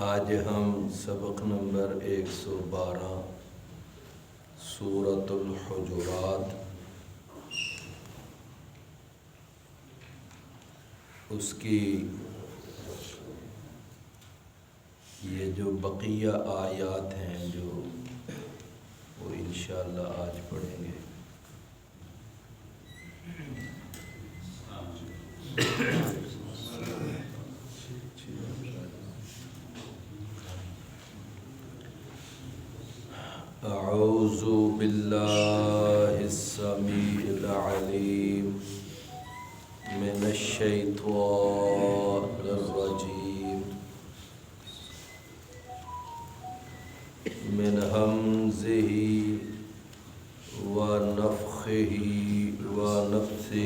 آج ہم سبق نمبر 112 سورۃ الحجرات اس کی یہ جو بقیہ آیات ہیں جو وہ انشاءاللہ آج پڑھیں گے۔ اعوذ باللہ السمیع العلیم من الشیطان الرجیم من ہمزہ ونفخہ ونفثہ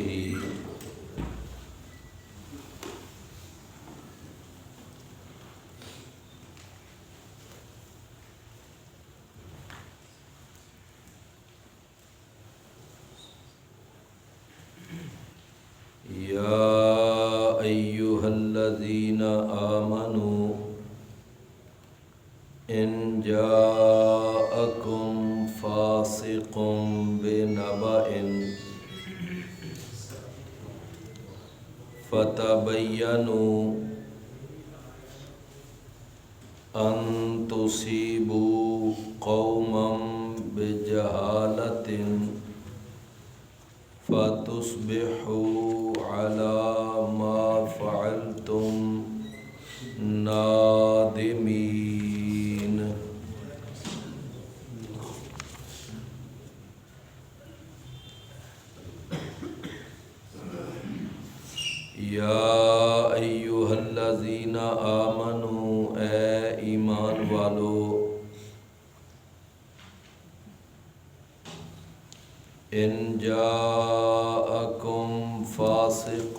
یا ایہا الذین آمنوا ان جاءکم فاسق بنبأ فتبینوا ان تصیبوا قوما بجہالۃ فتصبحوا علی ما فعلتم نادمین۔ یا ایھا الذین آمنوا اے ایمان والو ان جاءکم فاسق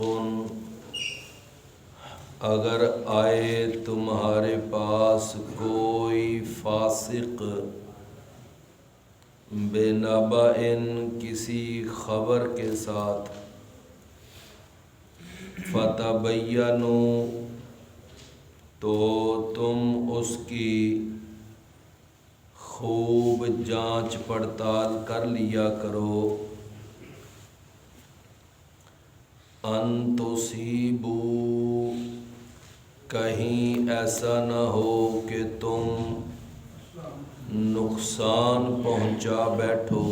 اگر آئے تمہارے پاس کوئی فاسق بنبأ کسی خبر کے ساتھ فتبینوا تو تم اس کی خوب جانچ پڑتال کر لیا کرو، ان تصیبوا کہیں ایسا نہ ہو کہ تم نقصان پہنچا بیٹھو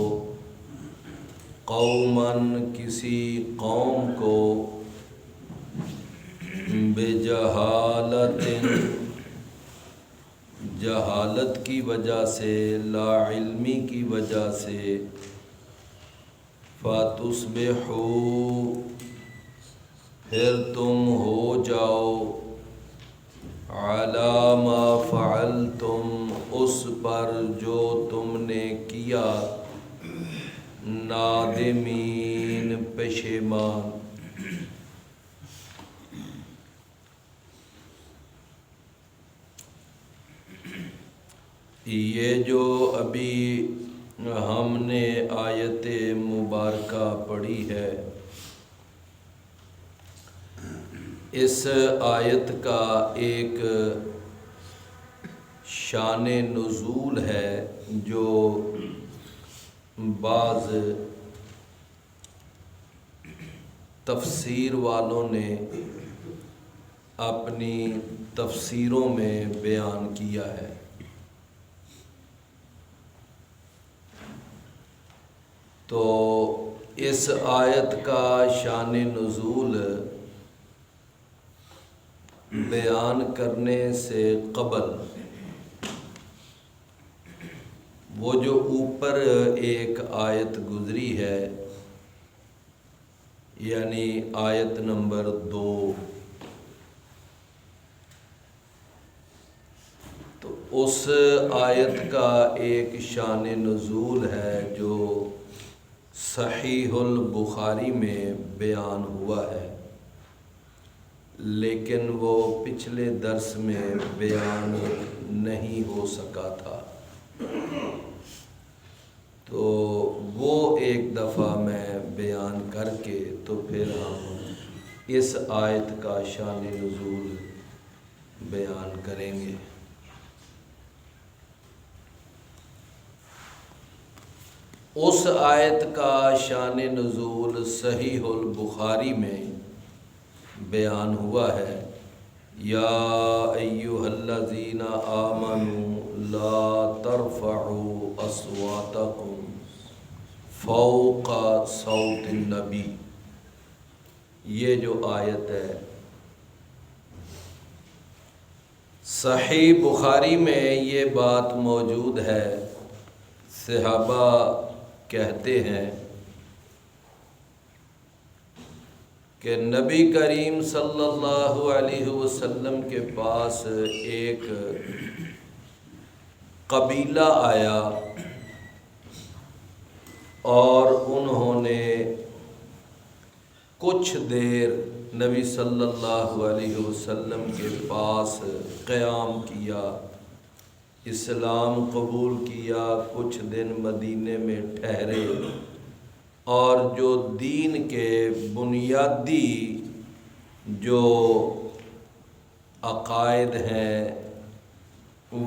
قوماً کسی قوم کو بجہالۃ جہالت کی وجہ سے، لا علمی کی وجہ سے، فتصبحوا پھر تم ہو جاؤ علی ما فعلتم اس پر جو تم نے کیا، نادمین پشیمان۔ یہ جو ابھی ہم نے آیت مبارکہ پڑھی ہے، اس آیت کا ایک شان نزول ہے جو بعض تفسیر والوں نے اپنی تفسیروں میں بیان کیا ہے۔ تو اس آیت کا شان نزول بیان کرنے سے قبل وہ جو اوپر ایک آیت گزری ہے، یعنی آیت نمبر 2، تو اس آیت کا ایک شان نزول ہے جو صحیح البخاری میں بیان ہوا ہے، لیکن وہ پچھلے درس میں بیان نہیں ہو سکا تھا، تو وہ ایک دفعہ میں بیان کر کے تو پھر ہم اس آیت کا شان نزول بیان کریں گے۔ اس آیت کا شان نزول صحیح البخاری میں بیان ہوا ہے، یا ایھا الذین آمنوا لا ترفعوا اصواتکم فوق صوت النبی. یہ جو آیت ہے صحیح بخاری میں یہ بات موجود ہے. صحابہ کہتے ہیں کہ نبی کریم صلی اللہ علیہ وسلم کے پاس ایک قبیلہ آیا اور انہوں نے کچھ دیر نبی صلی اللہ علیہ وسلم کے پاس قیام کیا، اسلام قبول کیا، کچھ دن مدینے میں ٹھہرے اور جو دین کے بنیادی جو عقائد ہیں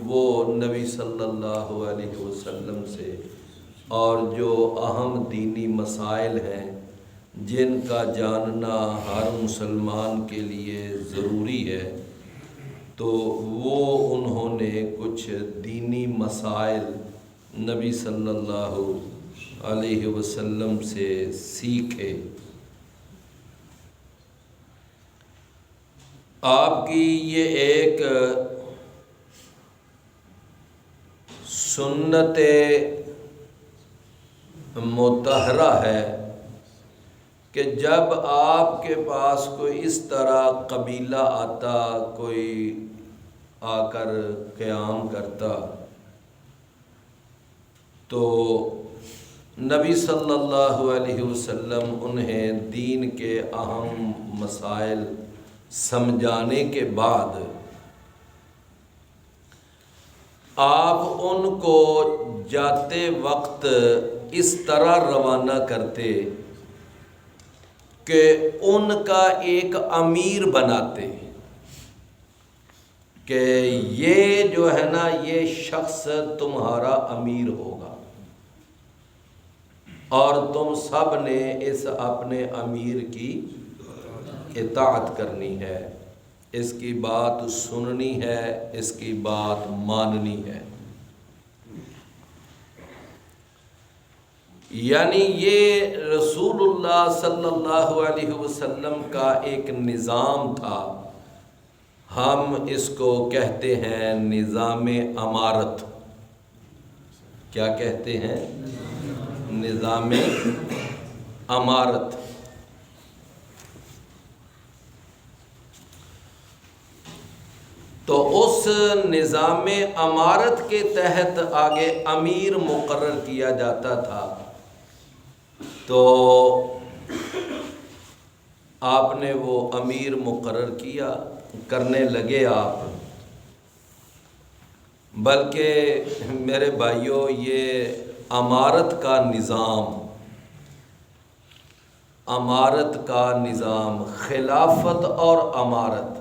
وہ نبی صلی اللہ علیہ وسلم سے، اور جو اہم دینی مسائل ہیں جن کا جاننا ہر مسلمان کے لیے ضروری ہے، تو وہ انہوں نے کچھ دینی مسائل نبی صلی اللہ علیہ وسلم سے سیکھے. آپ کی یہ ایک سنت مطہرہ ہے کہ جب آپ کے پاس کوئی اس طرح قبیلہ آتا، کوئی آ کر قیام کرتا، تو نبی صلی اللہ علیہ وسلم انہیں دین کے اہم مسائل سمجھانے کے بعد آپ ان کو جاتے وقت اس طرح روانہ کرتے کہ ان کا ایک امیر بناتے کہ یہ جو ہے نا یہ شخص تمہارا امیر ہوگا اور تم سب نے اس اپنے امیر کی اطاعت کرنی ہے، اس کی بات سننی ہے، اس کی بات ماننی ہے. یعنی یہ رسول اللہ صلی اللہ علیہ وسلم کا ایک نظام تھا. ہم اس کو کہتے ہیں نظام امارت. کیا کہتے ہیں؟ نظام امارت. تو اس نظام امارت کے تحت آگے امیر مقرر کیا جاتا تھا. تو آپ نے وہ امیر مقرر کیا، کرنے لگے آپ. بلکہ میرے بھائیوں، یہ امارت کا نظام، امارت کا نظام، خلافت اور امارت،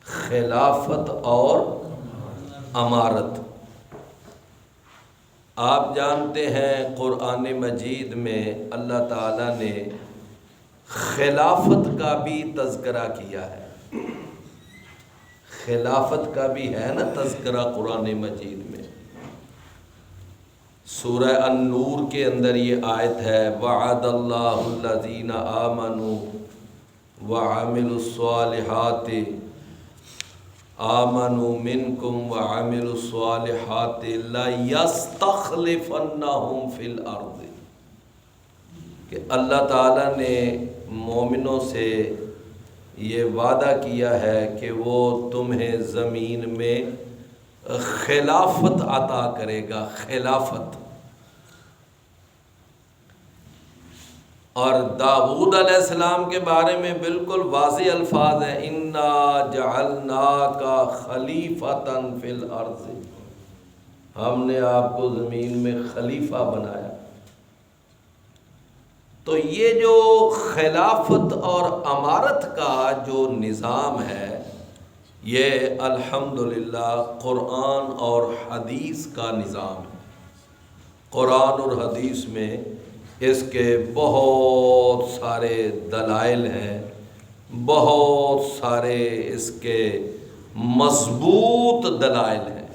خلافت اور امارت. آپ جانتے ہیں قرآن مجید میں اللہ تعالیٰ نے خلافت کا بھی تذکرہ کیا ہے. خلافت کا بھی ہے نا تذکرہ قرآن مجید میں. سورہ النور کے اندر یہ آیت ہے، وعد اللہ الذین آمنوا وعملوا الصالحات آمنوا منکم وعملوا الصالحات لیستخلفنہم فی الارض، کہ اللہ تعالیٰ نے مومنوں سے یہ وعدہ کیا ہے کہ وہ تمہیں زمین میں خلافت عطا کرے گا. خلافت. اور داؤد علیہ السلام کے بارے میں بالکل واضح الفاظ ہیں، انا جعلناک خلیفۃ فی الارض، ہم نے آپ کو زمین میں خلیفہ بنایا. تو یہ جو خلافت اور امارت کا جو نظام ہے، یہ الحمدللہ قرآن اور حدیث کا نظام ہے. قرآن اور حدیث میں اس کے بہت سارے دلائل ہیں، بہت سارے اس کے مضبوط دلائل ہیں۔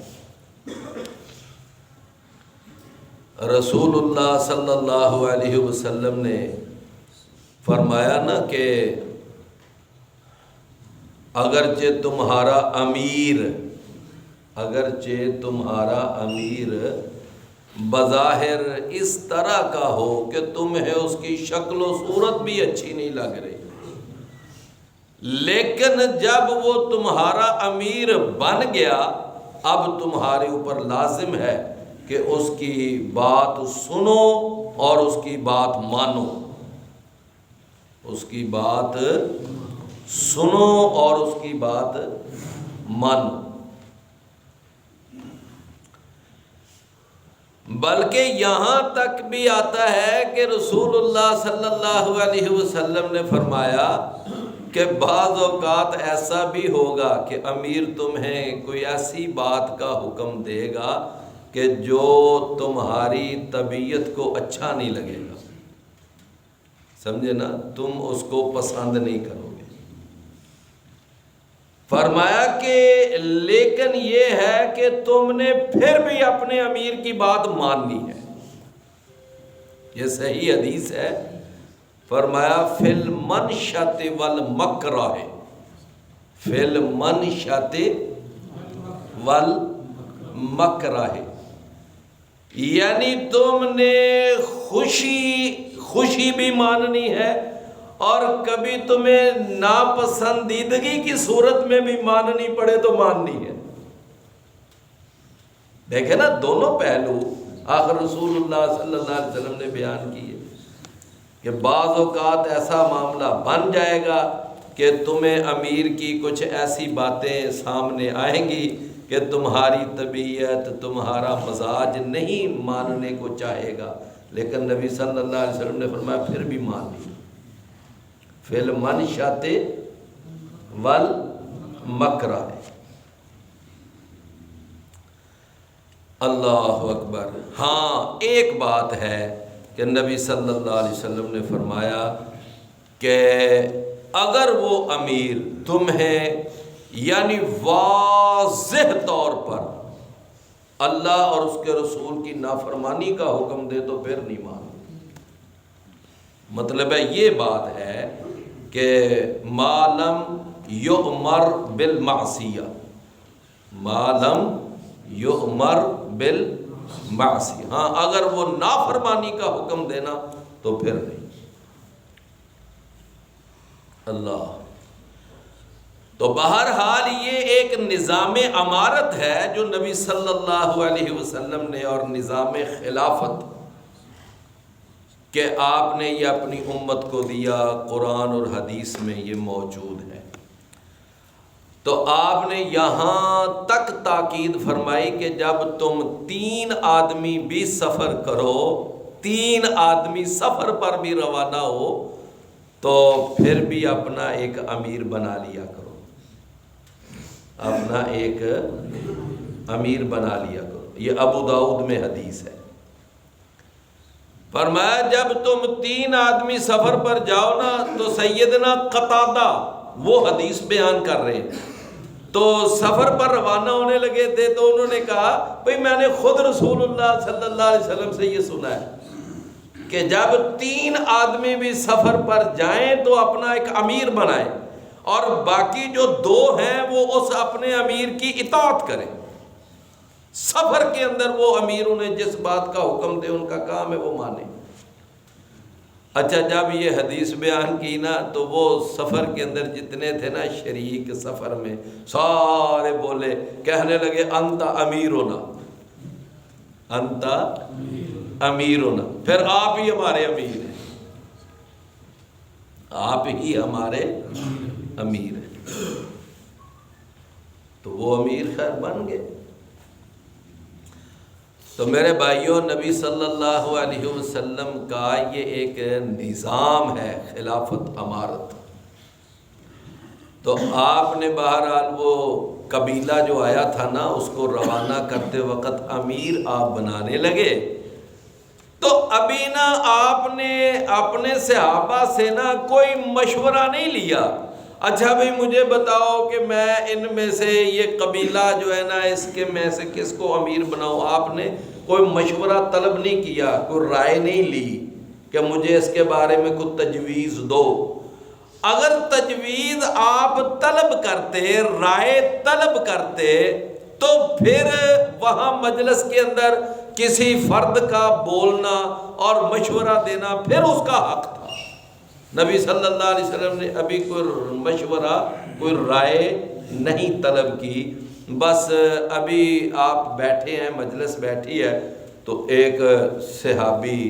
رسول اللہ صلی اللہ علیہ وسلم نے فرمایا نا کہ اگرچہ تمہارا امیر بظاہر اس طرح کا ہو کہ تمہیں اس کی شکل و صورت بھی اچھی نہیں لگ رہی، لیکن جب وہ تمہارا امیر بن گیا اب تمہارے اوپر لازم ہے کہ اس کی بات سنو اور اس کی بات مانو، اس کی بات سنو اور اس کی بات مانو۔ بلکہ یہاں تک بھی آتا ہے کہ رسول اللہ صلی اللہ علیہ وسلم نے فرمایا کہ بعض اوقات ایسا بھی ہوگا کہ امیر تمہیں کوئی ایسی بات کا حکم دے گا کہ جو تمہاری طبیعت کو اچھا نہیں لگے گا، سمجھے نا، تم اس کو پسند نہیں کرو گے۔ فرمایا کہ لیکن یہ ہے کہ تم نے پھر بھی اپنے امیر کی بات ماننی ہے۔ یہ صحیح حدیث ہے۔ فرمایا فی المنشط والمکرہ، فی المنشط والمکرہ، یعنی تم نے خوشی بھی ماننی ہے اور کبھی تمہیں ناپسندیدگی کی صورت میں بھی ماننی پڑے تو ماننی ہے۔ دیکھیں نا دونوں پہلو آخر رسول اللہ صلی اللہ علیہ وسلم نے بیان کیے کہ بعض اوقات ایسا معاملہ بن جائے گا کہ تمہیں امیر کی کچھ ایسی باتیں سامنے آئیں گی کہ تمہاری طبیعت، تمہارا مزاج نہیں ماننے کو چاہے گا، لیکن نبی صلی اللہ علیہ وسلم نے فرمایا پھر بھی مان لی۔ فی المنشط والمکرہ۔ اللہ اکبر۔ ہاں ایک بات ہے کہ نبی صلی اللہ علیہ وسلم نے فرمایا کہ اگر وہ امیر تمہیں یعنی واضح طور پر اللہ اور اس کے رسول کی نافرمانی کا حکم دے تو پھر نہیں مانو۔ مطلب ہے یہ بات ہے کہ ما لم یؤمر بالمعصیہ، ما لم یؤمر بالمعصیہ، ہاں اگر وہ نافرمانی کا حکم دینا تو پھر نہیں۔ اللہ، تو بہرحال یہ ایک نظام امارت ہے جو نبی صلی اللہ علیہ وسلم نے، اور نظام خلافت کہ آپ نے یہ اپنی امت کو دیا، قرآن اور حدیث میں یہ موجود ہے۔ تو آپ نے یہاں تک تاکید فرمائی کہ جب تم 3 آدمی بھی سفر کرو، 3 آدمی سفر پر بھی روانہ ہو تو پھر بھی اپنا ایک امیر بنا لیا کرو، اپنا ایک امیر بنا لیا کرو۔ یہ ابو داؤد میں حدیث ہے۔ فرمایا جب تم 3 آدمی سفر پر جاؤ نا تو سیدنا قتادہ وہ حدیث بیان کر رہے ہیں، تو سفر پر روانہ ہونے لگے تھے تو انہوں نے کہا بھئی میں نے خود رسول اللہ صلی اللہ علیہ وسلم سے یہ سنا ہے کہ جب 3 آدمی بھی سفر پر جائیں تو اپنا ایک امیر بنائیں اور باقی جو 2 ہیں وہ اس اپنے امیر کی اطاعت کریں۔ سفر کے اندر وہ امیر انہیں جس بات کا حکم دے ان کا کام ہے وہ مانیں۔ اچھا جب یہ حدیث بیان کی نا تو وہ سفر کے اندر جتنے تھے نا شریک سفر میں سارے بولے، کہنے لگے انت امیرنا، انت امیرنا، پھر آپ ہی ہمارے امیر ہیں، آپ ہی ہمارے امیر ہیں۔ تو وہ امیر خیر بن گئے۔ تو میرے بھائیوں، نبی صلی اللہ علیہ وسلم کا یہ ایک نظام ہے خلافت امارت۔ تو آپ نے بہرحال وہ قبیلہ جو آیا تھا نا اس کو روانہ کرتے وقت امیر آپ بنانے لگے، تو ابھی نا آپ نے اپنے صحابہ سے نا کوئی مشورہ نہیں لیا، اچھا بھائی مجھے بتاؤ کہ میں ان میں سے یہ قبیلہ جو ہے نا اس کے میں سے کس کو امیر بناؤں. آپ نے کوئی مشورہ طلب نہیں کیا، کوئی رائے نہیں لی کہ مجھے اس کے بارے میں کوئی تجویز دو. اگر تجویز آپ طلب کرتے، رائے طلب کرتے، تو پھر وہاں مجلس کے اندر کسی فرد کا بولنا اور مشورہ دینا پھر اس کا حق تھا. نبی صلی اللہ علیہ وسلم نے ابھی کوئی مشورہ، کوئی رائے نہیں طلب کی. بس ابھی آپ بیٹھے ہیں، مجلس بیٹھی ہے، تو ایک صحابی،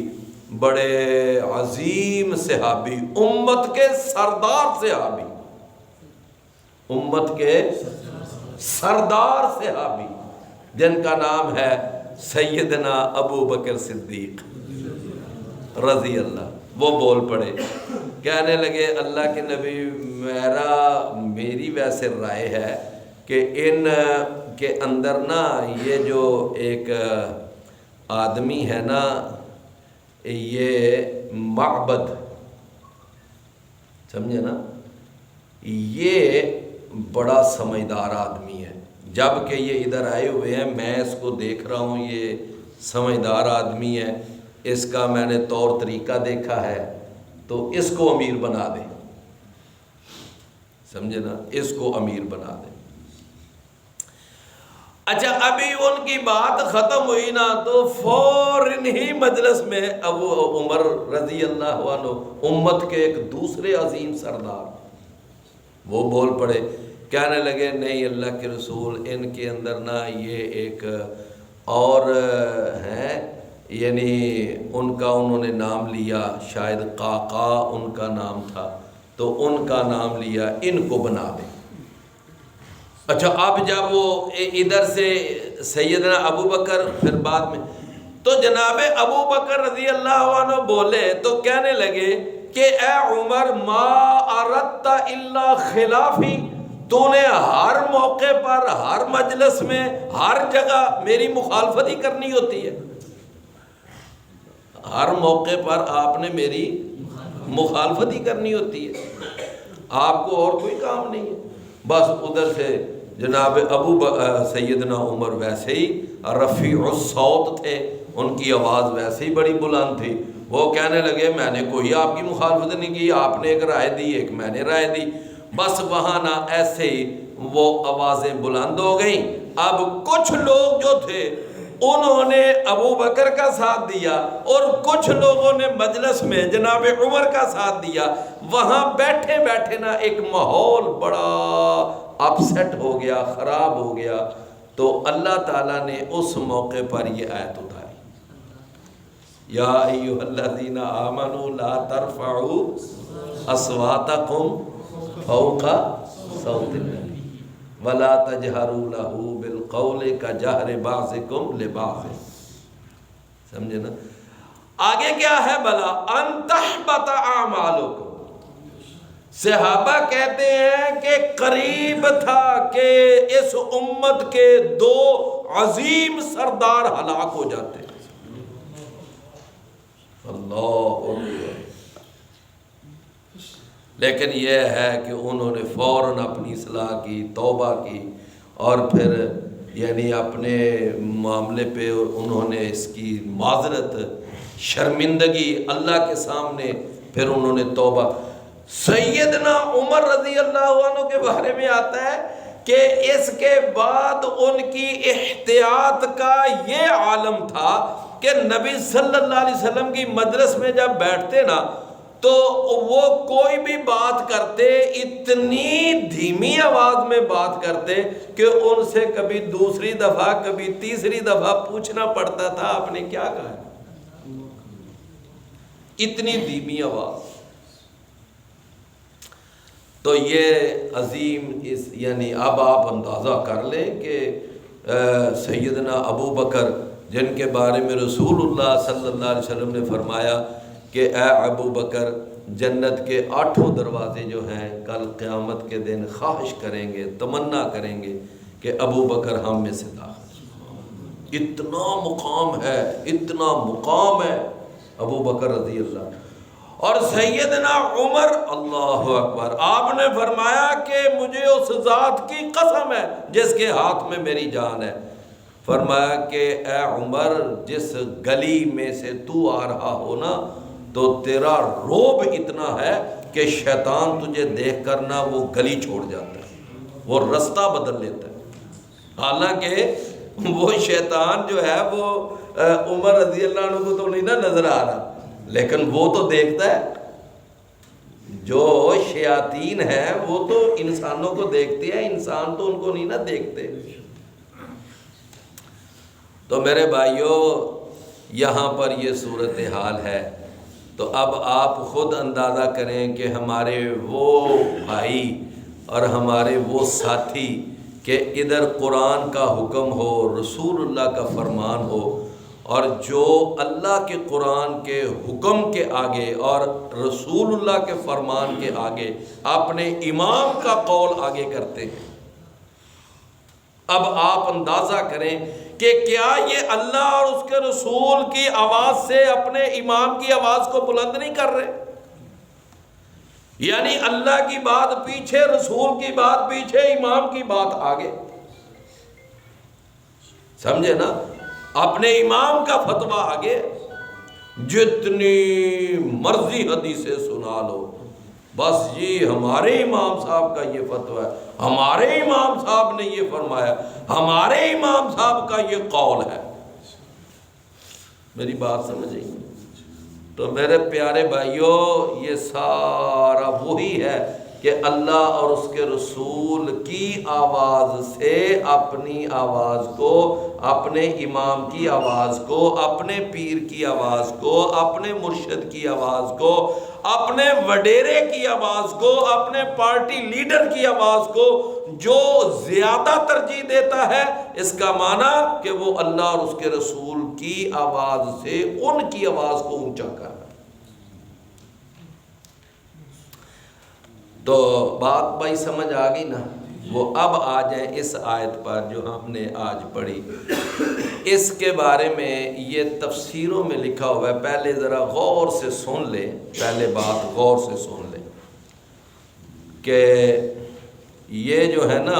بڑے عظیم صحابی، امت کے سردار صحابی، امت کے سردار صحابی جن کا نام ہے سیدنا ابو بکر صدیق رضی اللہ، وہ بول پڑے، کہنے لگے اللہ کے نبی میری ویسے رائے ہے کہ ان کے اندر نا یہ جو ایک آدمی ہے نا، یہ معبد، سمجھے نا، یہ بڑا سمجھدار آدمی ہے. جب کہ یہ ادھر آئے ہوئے ہیں، میں اس کو دیکھ رہا ہوں، یہ سمجھدار آدمی ہے، اس کا میں نے طور طریقہ دیکھا ہے، تو اس کو امیر بنا دے. سمجھے نا، اس کو امیر بنا دے. اچھا ابھی ان کی بات ختم ہوئی نا، تو فوراً ہی مجلس میں ابو عمر رضی اللہ عنہ، امت کے ایک دوسرے عظیم سردار، وہ بول پڑے، کہنے لگے نہیں اللہ کے رسول، ان کے اندر نا یہ ایک اور ہیں، یعنی ان کا انہوں نے نام لیا، شاید قعقاع ان کا نام تھا، تو ان کا نام لیا، ان کو بنا دے. اچھا اب جب وہ ادھر سے سیدنا ابو بکر، پھر بعد میں تو جناب ابو بکر رضی اللہ عنہ بولے تو کہنے لگے کہ اے عمر ما اردت الا خلافی، تو نے ہر موقع پر، ہر مجلس میں، ہر جگہ میری مخالفت ہی کرنی ہوتی ہے. ہر موقع پر آپ نے میری مخالفت ہی کرنی ہوتی ہے، آپ کو اور کوئی کام نہیں ہے. بس ادھر سے جناب سیدنا عمر ویسے ہی رفیع الصوت تھے، ان کی آواز ویسے ہی بڑی بلند تھی. وہ کہنے لگے میں نے کوئی آپ کی مخالفت نہیں کی، آپ نے ایک رائے دی، ایک میں نے رائے دی. بس وہاں نہ ایسے ہی وہ آوازیں بلند ہو گئیں. اب کچھ لوگ جو تھے انہوں نے ابو بکر کا ساتھ دیا، اور کچھ لوگوں نے مجلس میں جناب عمر کا ساتھ دیا. وہاں بیٹھے بیٹھے نا ایک ماحول بڑا اپسیٹ ہو گیا، خراب ہو گیا. تو اللہ تعالیٰ نے اس موقع پر یہ آیت اتاری، یا ایھا الذین آمنوا لا ترفعوا اصواتکم فوق صوت النبی ولا تجہروا لہ بالقول کجہر بعضکم لبعض. سمجھے نا، آگے کیا ہے بلا ان تحبط اعمالکم. صحابہ کہتے ہیں کہ قریب تھا کہ اس امت کے دو عظیم سردار ہلاک ہو جاتے. اللہ اکبر. لیکن یہ ہے کہ انہوں نے فوراً اپنی اصلاح کی، توبہ کی، اور پھر یعنی اپنے معاملے پہ انہوں نے اس کی معذرت، شرمندگی اللہ کے سامنے، پھر انہوں نے توبہ. سیدنا عمر رضی اللہ عنہ کے بارے میں آتا ہے کہ اس کے بعد ان کی احتیاط کا یہ عالم تھا کہ نبی صلی اللہ علیہ وسلم کی مجلس میں جب بیٹھتے نا تو وہ کوئی بھی بات کرتے، اتنی دھیمی آواز میں بات کرتے کہ ان سے کبھی دوسری دفعہ، کبھی تیسری دفعہ پوچھنا پڑتا تھا آپ نے کیا کہا. اتنی دھیمی آواز. تو یہ عظیم یعنی اب آپ اندازہ کر لیں کہ سیدنا ابو بکر جن کے بارے میں رسول اللہ صلی اللہ علیہ وسلم نے فرمایا کہ اے ابو بکر، جنت کے 8 دروازے جو ہیں کل قیامت کے دن خواہش کریں گے، تمنا کریں گے کہ ابو بکر ہم میں سے داخل. اتنا مقام ہے، اتنا مقام ہے ابو بکر رضی اللہ، اور سیدنا عمر، اللہ اکبر، آپ نے فرمایا کہ مجھے اس ذات کی قسم ہے جس کے ہاتھ میں میری جان ہے، فرمایا کہ اے عمر، جس گلی میں سے تو آ رہا ہو نا تو تیرا روب اتنا ہے کہ شیطان تجھے دیکھ کر نا وہ گلی چھوڑ جاتا ہے، وہ رستہ بدل لیتا ہے۔ حالانکہ وہ شیطان جو ہے وہ عمر رضی اللہ عنہ کو تو نہیں نا نظر آ رہا، لیکن وہ تو دیکھتا ہے۔ جو شیاطین ہیں وہ تو انسانوں کو دیکھتے ہیں، انسان تو ان کو نہیں نا دیکھتے۔ تو میرے بھائیوں، یہاں پر یہ صورتحال ہے۔ تو اب آپ خود اندازہ کریں کہ ہمارے وہ بھائی اور ہمارے وہ ساتھی کہ ادھر قرآن کا حکم ہو، رسول اللہ کا فرمان ہو، اور جو اللہ کے قرآن کے حکم کے آگے اور رسول اللہ کے فرمان کے آگے اپنے امام کا قول آگے کرتے ہیں۔ اب آپ اندازہ کریں کہ کیا یہ اللہ اور اس کے رسول کی آواز سے اپنے امام کی آواز کو بلند نہیں کر رہے؟ یعنی اللہ کی بات پیچھے، رسول کی بات پیچھے، امام کی بات آگے، سمجھے نا؟ اپنے امام کا فتویٰ آگے، جتنی مرضی حدیثیں سنا لو، بس جی ہمارے امام صاحب کا یہ فتویٰ ہے، ہمارے امام صاحب نے یہ فرمایا، ہمارے امام صاحب کا یہ قول ہے۔ میری بات سمجھیں؟ تو میرے پیارے بھائیوں، یہ سارا وہی ہے کہ اللہ اور اس کے رسول کی آواز سے اپنی آواز کو، اپنے امام کی آواز کو، اپنے پیر کی آواز کو، اپنے مرشد کی آواز کو، اپنے وڈیرے کی آواز کو، اپنے پارٹی لیڈر کی آواز کو جو زیادہ ترجیح دیتا ہے، اس کا معنی کہ وہ اللہ اور اس کے رسول کی آواز سے ان کی آواز کو اونچا کر رہا ہے۔ تو بات بھائی سمجھ آ گئی نا؟ وہ اب آ جائیں اس آیت پر جو ہم نے آج پڑھی، اس کے بارے میں یہ تفسیروں میں لکھا ہوا ہے، پہلے ذرا غور سے سن لیں، پہلے بات غور سے سن لیں کہ یہ جو ہے نا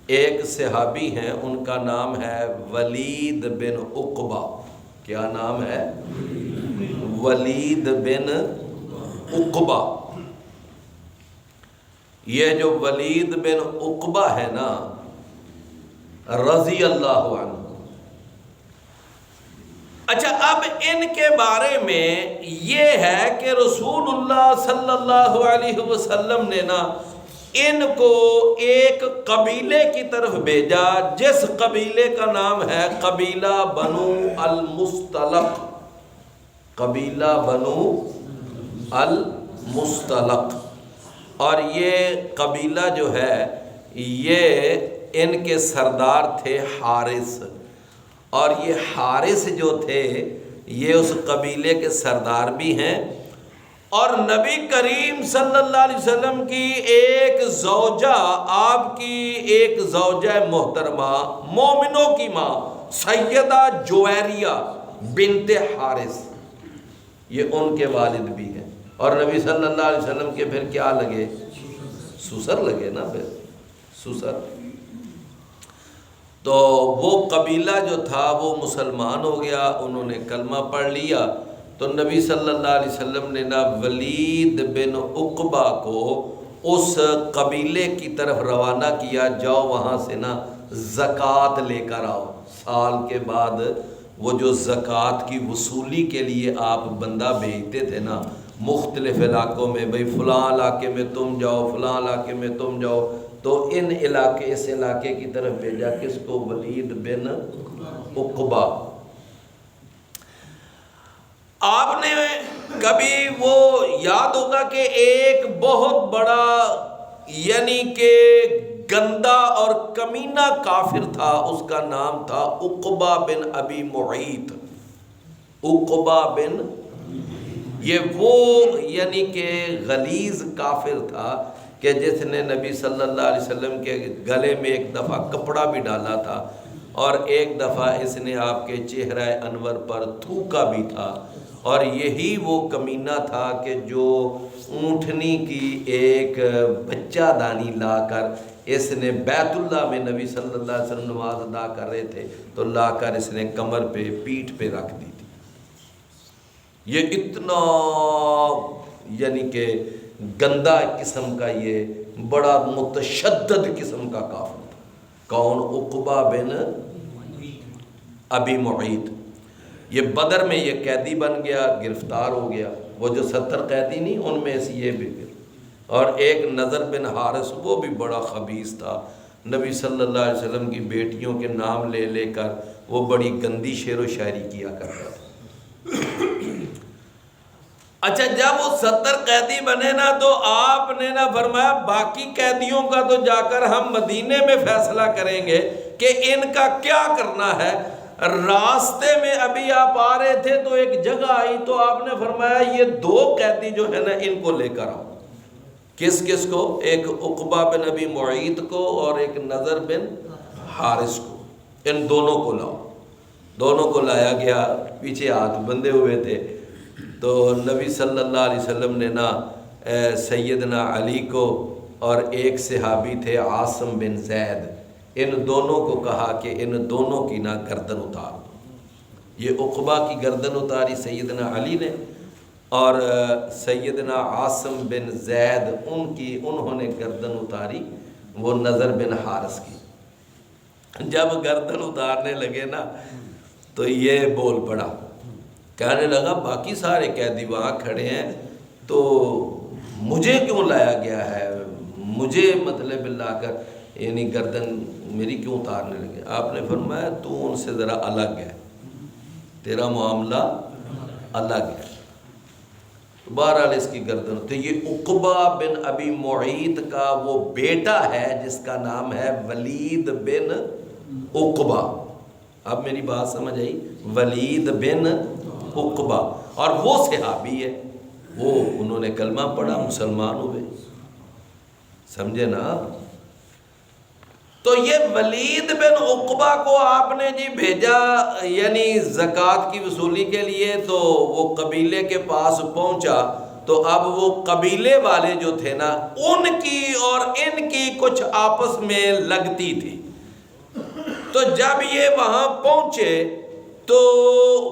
ایک صحابی ہیں، ان کا نام ہے ولید بن عقبہ۔ کیا نام ہے؟ ولید بن عقبہ۔ یہ جو ولید بن عقبہ ہے نا رضی اللہ عنہ، اچھا اب ان کے بارے میں یہ ہے کہ رسول اللہ صلی اللہ علیہ وسلم نے نا ان کو ایک قبیلے کی طرف بھیجا، جس قبیلے کا نام ہے قبیلہ بنو المستلق۔ قبیلہ بنو المستلق، اور یہ قبیلہ جو ہے یہ ان کے سردار تھے حارث، اور یہ حارث جو تھے یہ اس قبیلے کے سردار بھی ہیں، اور نبی کریم صلی اللہ علیہ وسلم کی ایک زوجہ، آپ کی ایک زوجہ محترمہ، مومنوں کی ماں، سیدہ جویریہ بنت حارث، یہ ان کے والد بھی ہیں، اور نبی صلی اللہ علیہ وسلم کے پھر کیا لگے؟ سسر لگے نا، پھر سسر۔ تو وہ قبیلہ جو تھا وہ مسلمان ہو گیا، انہوں نے کلمہ پڑھ لیا، تو نبی صلی اللہ علیہ وسلم نے نا ولید بن عقبہ کو اس قبیلے کی طرف روانہ کیا، جاؤ وہاں سے نا زکوٰۃ لے کر آؤ۔ سال کے بعد وہ جو زکوٰۃ کی وصولی کے لیے آپ بندہ بھیجتے تھے نا مختلف علاقوں میں، بھئی فلاں علاقے میں تم جاؤ، فلاں علاقے میں تم جاؤ، تو ان علاقے، اس علاقے کی طرف بھیجا کس کو؟ ولید بن عقبہ۔ آپ نے کبھی وہ یاد ہوگا کہ ایک بہت بڑا یعنی کہ گندا اور کمینہ کافر تھا، اس کا نام تھا عقبہ بن ابی معیط۔ عقبہ بن، یہ وہ یعنی کہ غلیظ کافر تھا کہ جس نے نبی صلی اللہ علیہ وسلم کے گلے میں ایک دفعہ کپڑا بھی ڈالا تھا، اور ایک دفعہ اس نے آپ کے چہرہ انور پر تھوکا بھی تھا، اور یہی وہ کمینہ تھا کہ جو اونٹنی کی ایک بچہ دانی لا کر اس نے بیت اللہ میں نبی صلی اللہ علیہ وسلم نماز ادا کر رہے تھے تو لا کر اس نے کمر پہ پیٹھ پہ رکھ دی تھی۔ یہ اتنا یعنی کہ گندا قسم کا، یہ بڑا متشدد قسم کا کافر تھا۔ کون؟ عقبہ بن ابی معیط۔ یہ بدر میں یہ قیدی بن گیا، گرفتار ہو گیا۔ وہ جو 70 قیدی نہیں، ان میں سے یہ بھی گر۔ اور ایک نضر بن حارث، وہ بھی بڑا خبیث تھا، نبی صلی اللہ علیہ وسلم کی بیٹیوں کے نام لے لے کر وہ بڑی گندی شعر و شاعری کیا کرتا تھا۔ اچھا، جب وہ 70 قیدی بنے نا تو آپ نے نا فرمایا باقی قیدیوں کا تو جا کر ہم مدینے میں فیصلہ کریں گے کہ ان کا کیا کرنا ہے۔ راستے میں ابھی آپ آ رہے تھے تو ایک جگہ آئی تو آپ نے فرمایا یہ 2 قیدی جو ہے نا ان کو لے کر آؤ۔ کس کس کو؟ ایک عقبہ بن ابی معیط کو اور ایک نضر بن حارث کو، ان دونوں کو لاؤ۔ دونوں کو لایا گیا، پیچھے ہاتھ بندھے ہوئے تھے۔ تو نبی صلی اللہ علیہ وسلم نے نا سیدنا علی کو اور ایک صحابی تھے عاصم بن زید، ان دونوں کو کہا کہ ان دونوں کی نا گردن اتار دو۔ یہ عقبہ کی گردن اتاری سیدنا علی نے، اور سیدنا عاصم بن زید انہوں نے گردن اتاری وہ نضر بن حارث کی۔ جب گردن اتارنے لگے نا تو یہ بول پڑا، کہنے لگا باقی سارے قیدی وہاں کھڑے ہیں تو مجھے کیوں لایا گیا ہے، مجھے مطلب لا کر یعنی گردن میری کیوں اتارنے لگے۔ آپ نے فرمایا تو ان سے ذرا الگ ہے، تیرا معاملہ الگ ہے۔ بہرحال اس کی گردن، تو یہ عقبہ بن ابی معیط کا وہ بیٹا ہے جس کا نام ہے ولید بن عقبہ۔ اب میری بات سمجھ آئی؟ ولید بن عقبہ، اور وہ صحابی ہے، وہ انہوں نے کلمہ پڑھا، مسلمان ہوئے، سمجھے نا۔ تو یہ ولید بن عقبہ کو آپ نے جی بھیجا یعنی زکوٰۃ کی وصولی کے لیے، تو وہ قبیلے کے پاس پہنچا تو اب وہ قبیلے والے جو تھے نا ان کی اور ان کی کچھ آپس میں لگتی تھی۔ تو جب یہ وہاں پہنچے تو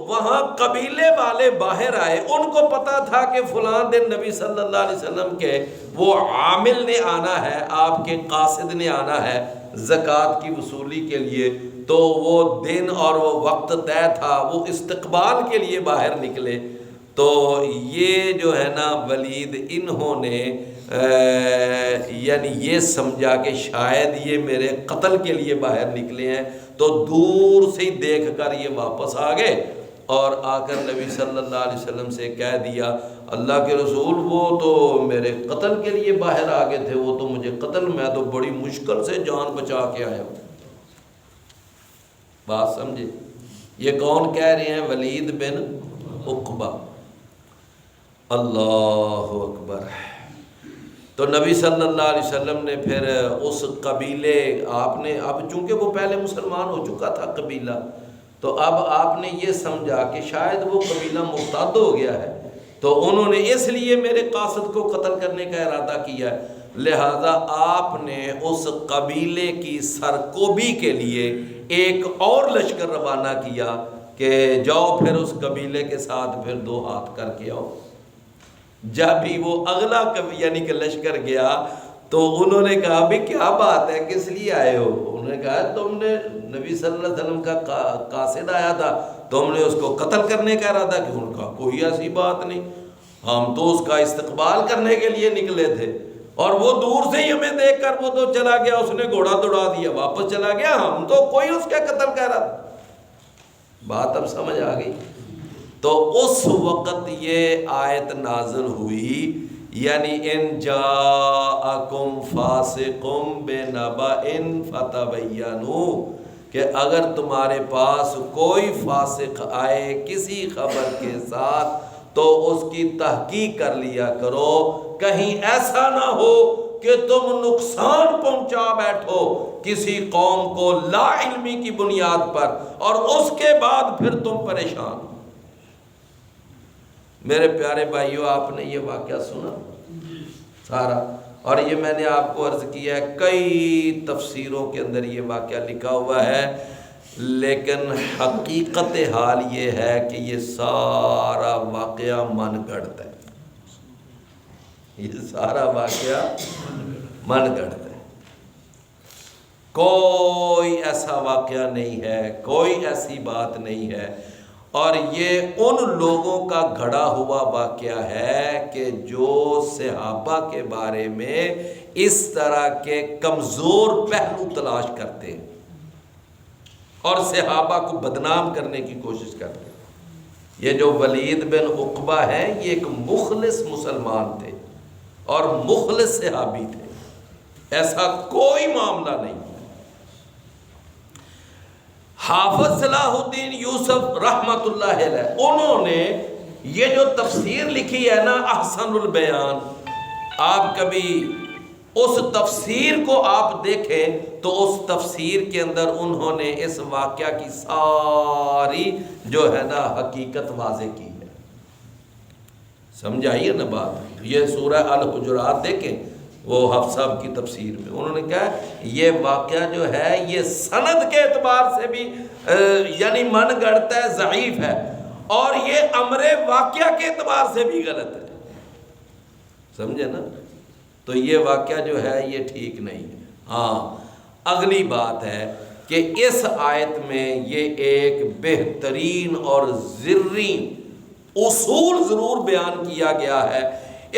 وہاں قبیلے والے باہر آئے، ان کو پتا تھا کہ فلاں دن نبی صلی اللہ علیہ وسلم کے وہ عامل نے آنا ہے، آپ کے قاصد نے آنا ہے زکوٰۃ کی وصولی کے لیے، تو وہ دن اور وہ وقت طے تھا، وہ استقبال کے لیے باہر نکلے۔ تو یہ جو ہے نا ولید، انہوں نے یعنی یہ سمجھا کہ شاید یہ میرے قتل کے لیے باہر نکلے ہیں، تو دور سے ہی دیکھ کر یہ واپس آ گئے اور آ کر نبی صلی اللہ علیہ وسلم سے کہہ دیا اللہ کے رسول وہ تو میرے قتل کے لیے باہر آ گئے تھے، وہ تو مجھے قتل، میں تو بڑی مشکل سے جان بچا کے آیا ہوں۔ بات سمجھے؟ یہ کون کہہ رہے ہیں؟ ولید بن عقبہ۔ اللہ اکبر۔ تو نبی صلی اللہ علیہ وسلم نے پھر اس قبیلے، آپ نے اب چونکہ وہ پہلے مسلمان ہو چکا تھا قبیلہ، تو اب آپ نے یہ سمجھا کہ شاید وہ قبیلہ مرتد ہو گیا ہے، تو انہوں نے اس لیے میرے قاصد کو قتل کرنے کا ارادہ کیا ہے، لہذا آپ نے اس قبیلے کی سرکوبی کے لیے ایک اور لشکر روانہ کیا کہ جاؤ پھر اس قبیلے کے ساتھ پھر 2 ہاتھ کر کے آؤ۔ جب بھی وہ اگلا یعنی کہ لشکر گیا تو انہوں نے کہا بھی کیا بات ہے، کس لیے آئے ہو؟ انہوں نے کہا تم نے نبی صلی اللہ علیہ وسلم کا قاصد آیا تھا، تم نے اس کو قتل کرنے کا ارادہ کیا؟ انہوں نے کہا کوئی ایسی بات نہیں، ہم تو اس کا استقبال کرنے کے لیے نکلے تھے، اور وہ دور سے ہی ہمیں دیکھ کر وہ تو چلا گیا، اس نے گھوڑا دوڑا دیا واپس چلا گیا، ہم تو کوئی اس کا قتل کر رہا تھا۔ بات اب سمجھ آ گئی؟ تو اس وقت یہ آیت نازل ہوئی، یعنی ان جاءکم فاسق بنبأ فتبینوا، کہ اگر تمہارے پاس کوئی فاسق آئے کسی خبر کے ساتھ تو اس کی تحقیق کر لیا کرو، کہیں ایسا نہ ہو کہ تم نقصان پہنچا بیٹھو کسی قوم کو لا علمی کی بنیاد پر، اور اس کے بعد پھر تم پریشان ہو۔ میرے پیارے بھائیو، آپ نے یہ واقعہ سنا سارا، اور یہ میں نے آپ کو عرض کیا ہے کئی تفسیروں کے اندر یہ واقعہ لکھا ہوا ہے، لیکن حقیقت حال یہ ہے کہ یہ سارا واقعہ من گھڑت ہے، یہ سارا واقعہ من گھڑت ہے، کوئی ایسا واقعہ نہیں ہے، کوئی ایسی بات نہیں ہے، اور یہ ان لوگوں کا گھڑا ہوا واقعہ ہے کہ جو صحابہ کے بارے میں اس طرح کے کمزور پہلو تلاش کرتے ہیں اور صحابہ کو بدنام کرنے کی کوشش کرتے ہیں۔ یہ جو ولید بن عقبہ ہیں، یہ ایک مخلص مسلمان تھے اور مخلص صحابی تھے، ایسا کوئی معاملہ نہیں۔ حافظ صلاح الدین یوسف رحمت اللہ علیہ، انہوں نے یہ جو تفسیر لکھی ہے نا احسن البیان، آپ کبھی اس تفسیر کو آپ دیکھیں تو اس تفسیر کے اندر انہوں نے اس واقعہ کی ساری جو ہے نا حقیقت واضح کی ہے۔ سمجھائیے نا بات، یہ سورہ الحجرات دیکھیں، وہ حفص صاحب کی تفسیر میں انہوں نے کہا یہ واقعہ جو ہے یہ سند کے اعتبار سے بھی یعنی من گڑتا ہے، ضعیف ہے، اور یہ امر واقعہ کے اعتبار سے بھی غلط ہے۔ سمجھے نا؟ تو یہ واقعہ جو ہے یہ ٹھیک نہیں ہے۔ ہاں، اگلی بات ہے کہ اس آیت میں یہ ایک بہترین اور زرعی اصول ضرور بیان کیا گیا ہے،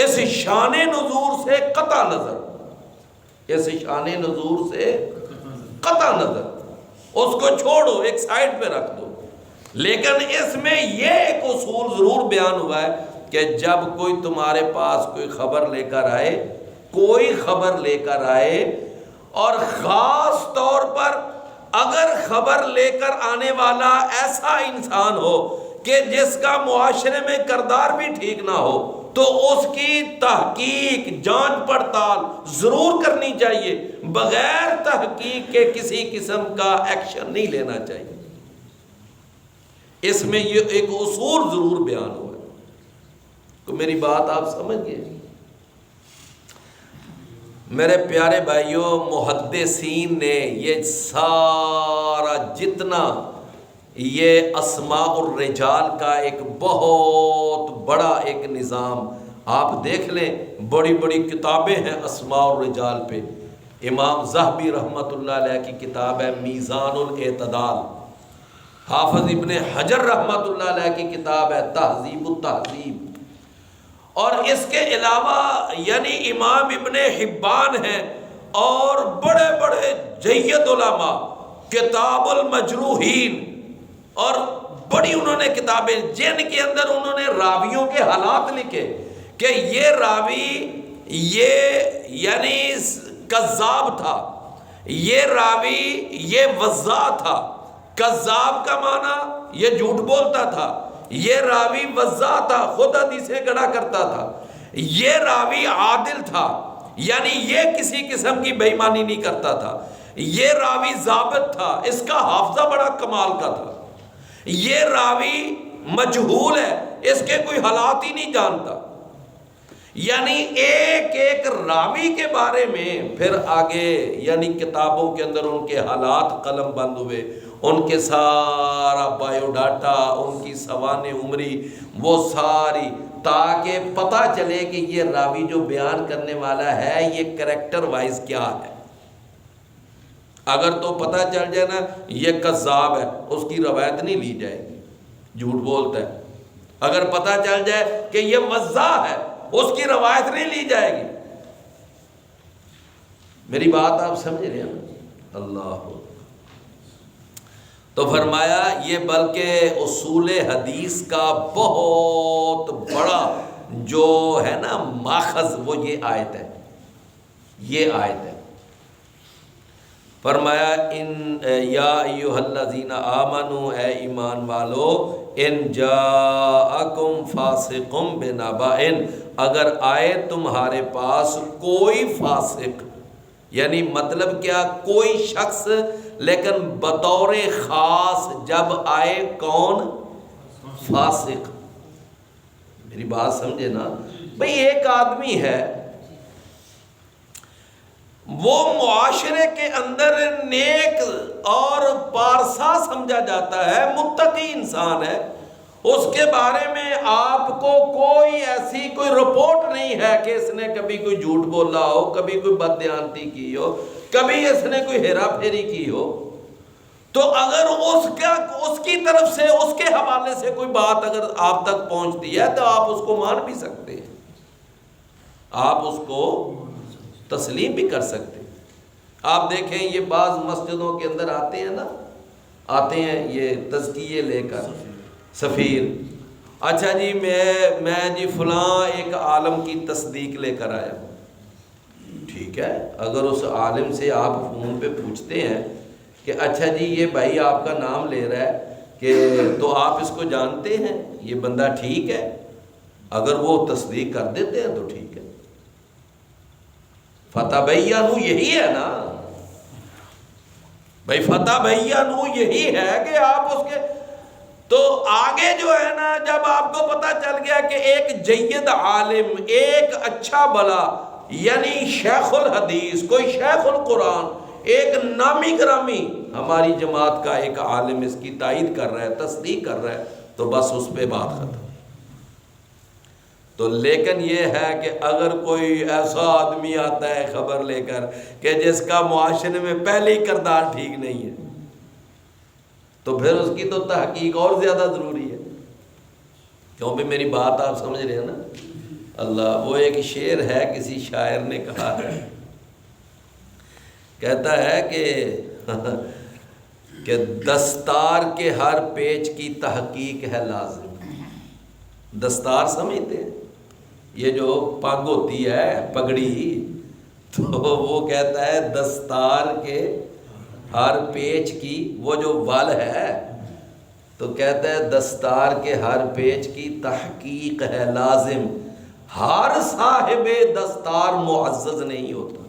اس شان نزول سے قطع نظر، اس شان نزول سے قطع نظر، اس کو چھوڑو، ایک سائڈ پہ رکھ دو، لیکن اس میں یہ ایک اصول ضرور بیان ہوا ہے کہ جب کوئی تمہارے پاس کوئی خبر لے کر آئے، کوئی خبر لے کر آئے، اور خاص طور پر اگر خبر لے کر آنے والا ایسا انسان ہو کہ جس کا معاشرے میں کردار بھی ٹھیک نہ ہو، تو اس کی تحقیق، جانچ پڑتال ضرور کرنی چاہیے، بغیر تحقیق کے کسی قسم کا ایکشن نہیں لینا چاہیے۔ اس میں یہ ایک اصول ضرور بیان ہوا ہے۔ تو میری بات آپ سمجھ گئے؟ میرے پیارے بھائیوں، محدثین نے یہ سارا جتنا یہ اسماء الرجال کا ایک بہت بڑا ایک نظام آپ دیکھ لیں، بڑی بڑی کتابیں ہیں اسماء الرجال پہ۔ امام ذہبی رحمت اللہ علیہ کی کتاب ہے میزان الاعتدال، حافظ ابن حجر رحمت اللہ علیہ کی کتاب ہے تہذیب التہذیب، اور اس کے علاوہ یعنی امام ابن حبان ہیں، اور بڑے بڑے جید علماء، کتاب المجروحین، اور بڑی انہوں نے کتابیں جن کے اندر انہوں نے راویوں کے حالات لکھے کہ یہ راوی یہ یعنی کذاب تھا، یہ راوی یہ وضاع تھا۔ کذاب کا معنی یہ جھوٹ بولتا تھا، یہ راوی وضاع تھا، خود حدیثیں گڑا کرتا تھا، یہ راوی عادل تھا، یعنی یہ کسی قسم کی بے ایمانی نہیں کرتا تھا، یہ راوی ضابط تھا، اس کا حافظہ بڑا کمال کا تھا، یہ راوی مجہول ہے، اس کے کوئی حالات ہی نہیں جانتا۔ یعنی ایک ایک راوی کے بارے میں پھر آگے یعنی کتابوں کے اندر ان کے حالات قلم بند ہوئے، ان کے سارا بایو ڈاٹا، ان کی سوانح عمری، وہ ساری، تاکہ پتہ چلے کہ یہ راوی جو بیان کرنے والا ہے یہ کریکٹر وائز کیا ہے۔ اگر تو پتہ چل جائے نا یہ کذاب ہے، اس کی روایت نہیں لی جائے گی، جھوٹ بولتا ہے۔ اگر پتہ چل جائے کہ یہ وضاع ہے، اس کی روایت نہیں لی جائے گی۔ میری بات آپ سمجھ رہے ہیں؟ اللہ، تو فرمایا یہ بلکہ اصول حدیث کا بہت بڑا جو ہے نا ماخذ وہ یہ آیت ہے، یہ آیت ہے۔ فرمایا ان یا ایھا الذین آمنو، اے ایمان والو، ان جاءکم فاسق بنبأ، اگر آئے تمہارے پاس کوئی فاسق، یعنی مطلب کیا، کوئی شخص لیکن بطور خاص جب آئے، کون؟ فاسق۔ میری بات سمجھے نا بھئی، ایک آدمی ہے وہ معاشرے کے اندر نیک اور پارسا سمجھا جاتا ہے، متقی انسان ہے، اس کے بارے میں آپ کو کوئی ایسی کوئی رپورٹ نہیں ہے کہ اس نے کبھی کوئی جھوٹ بولا ہو، کبھی کوئی بددیانتی کی ہو، کبھی اس نے کوئی ہیرا پھیری کی ہو، تو اگر اس کی طرف سے، اس کے حوالے سے کوئی بات اگر آپ تک پہنچتی ہے تو آپ اس کو مان بھی سکتے ہیں، آپ اس کو تسلیم بھی کر سکتے ہیں۔ آپ دیکھیں یہ بعض مسجدوں کے اندر آتے ہیں نا، آتے ہیں یہ تزکیے لے کر، سفیر، اچھا جی میں جی فلاں ایک عالم کی تصدیق لے کر آیا ہوں، ٹھیک ہے، اگر اس عالم سے آپ فون پہ پوچھتے ہیں کہ اچھا جی یہ بھائی آپ کا نام لے رہا ہے کہ تو آپ اس کو جانتے ہیں، یہ بندہ ٹھیک ہے، اگر وہ تصدیق کر دیتے ہیں تو ٹھیک ہے۔ فتبینوا یہی ہے نا بھائی، فتبینوا یہی ہے کہ آپ اس کے، تو آگے جو ہے نا، جب آپ کو پتہ چل گیا کہ ایک جید عالم، ایک اچھا بلا، یعنی شیخ الحدیث، کوئی شیخ القرآن، ایک نامی گرامی ہماری جماعت کا ایک عالم اس کی تائید کر رہا ہے، تصدیق کر رہا ہے، تو بس اس پہ بات ختم۔ تو لیکن یہ ہے کہ اگر کوئی ایسا آدمی آتا ہے خبر لے کر کہ جس کا معاشرے میں پہلے ہی کردار ٹھیک نہیں ہے، تو پھر اس کی تو تحقیق اور زیادہ ضروری ہے، کیونکہ میری بات آپ سمجھ رہے ہیں نا۔ اللہ، وہ ایک شعر ہے، کسی شاعر نے کہا ہے، کہتا ہے کہ دستار کے ہر پیچ کی تحقیق ہے لازم۔ دستار سمجھتے ہیں، یہ جو پگ ہوتی ہے، پگڑی، تو وہ کہتا ہے دستار کے ہر پیچ کی، وہ جو ول ہے، تو کہتا ہے دستار کے ہر پیچ کی تحقیق ہے لازم، ہر صاحب دستار معزز نہیں ہوتا،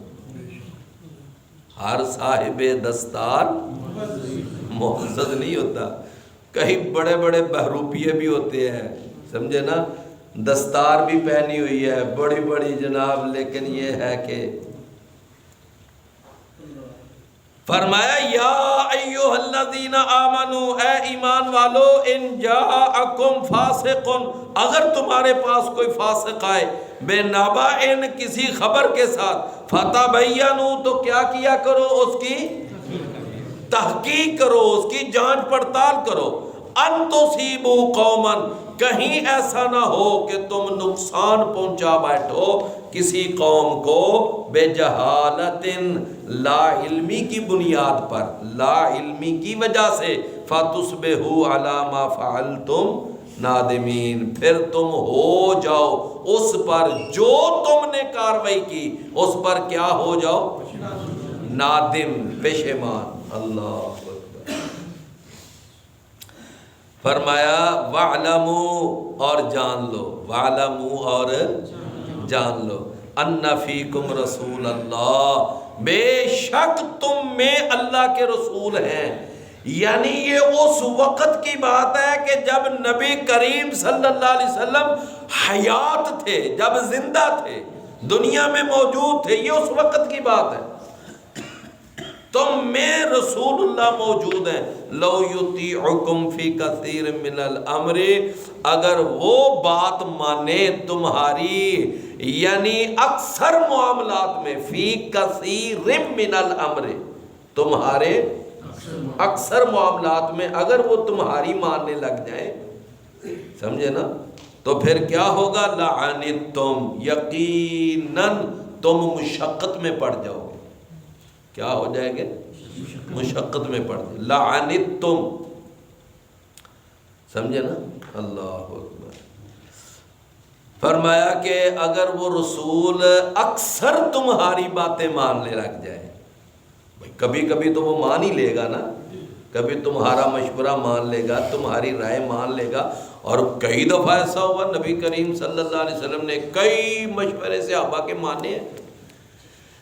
ہر صاحب دستار معزز نہیں ہوتا۔ کئی بڑے بڑے بہروپیے بھی ہوتے ہیں، سمجھے نا، دستار بھی پہنی ہوئی ہے بڑی بڑی جناب، لیکن یہ ہے کہ فرمایا یا ایھا الذین آمنو، اے ایمان والو، ان جاءکم فاسق، اگر تمہارے پاس کوئی فاسق آئے، بنبأ، کسی خبر کے ساتھ، فتبینوا، تو کیا کیا کرو، اس کی تحقیق کرو، اس کی جانچ پڑتال کرو، ان تصیبوا قوما، کہیں ایسا نہ ہو کہ تم نقصان پہنچا بیٹھو کسی قوم کو، بجہالت، لا علمی کی بنیاد پر، لا علمی کی وجہ سے، فتصبحوا علی ما فعلتم نادمین، پھر تم ہو جاؤ اس پر جو تم نے کاروائی کی، اس پر کیا ہو جاؤ، نادم، پشیمان۔ اللہ اکبر۔ فرمایا وَاعْلَمُوا، اور جان لو، وَاعْلَمُوا، اور جان لو، ان فیکم رسول اللہ، بے شک تم میں اللہ کے رسول ہیں، یعنی یہ اس وقت کی بات ہے کہ جب نبی کریم صلی اللہ علیہ وسلم حیات تھے، جب زندہ تھے، دنیا میں موجود تھے، یہ اس وقت کی بات ہے، تم میں رسول اللہ موجود ہیں۔ لو یطیعکم فی کثیر من الامر، اگر وہ بات مانے تمہاری، یعنی اکثر معاملات میں، فی کثیر من الامر، تمہارے اکثر معاملات میں اگر وہ تمہاری ماننے لگ جائیں، سمجھے نا، تو پھر کیا ہوگا، لعنتم، یقیناً تم مشقت میں پڑ جاؤ گے، کیا ہو جائے گے، مشقت میں پڑ جائے، لعنتم، سمجھے نا۔ اللہ اکبر۔ فرمایا کہ اگر وہ رسول اکثر تمہاری باتیں ماننے لگ جائے، بھئی کبھی کبھی تو وہ مان ہی لے گا نا، کبھی تمہارا مشورہ مان لے گا، تمہاری رائے مان لے گا. اور کئی دفعہ ایسا ہوا نبی کریم صلی اللہ علیہ وسلم نے کئی مشورے صحابہ کے مانے ہیں.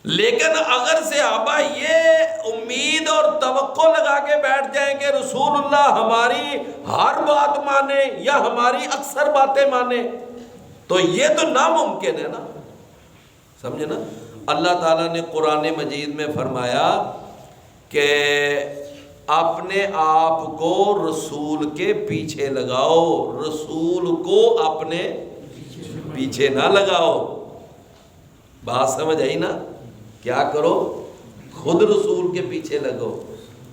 لیکن اگر صحابہ یہ امید اور توقع لگا کے بیٹھ جائیں کہ رسول اللہ ہماری ہر بات مانے یا ہماری اکثر باتیں مانے، تو یہ تو ناممکن ہے نا. سمجھے نا. اللہ تعالیٰ نے قرآن مجید میں فرمایا کہ اپنے آپ کو رسول کے پیچھے لگاؤ، رسول کو اپنے پیچھے نہ لگاؤ. بات سمجھ آئی نا. کیا کرو؟ خود رسول کے پیچھے لگو،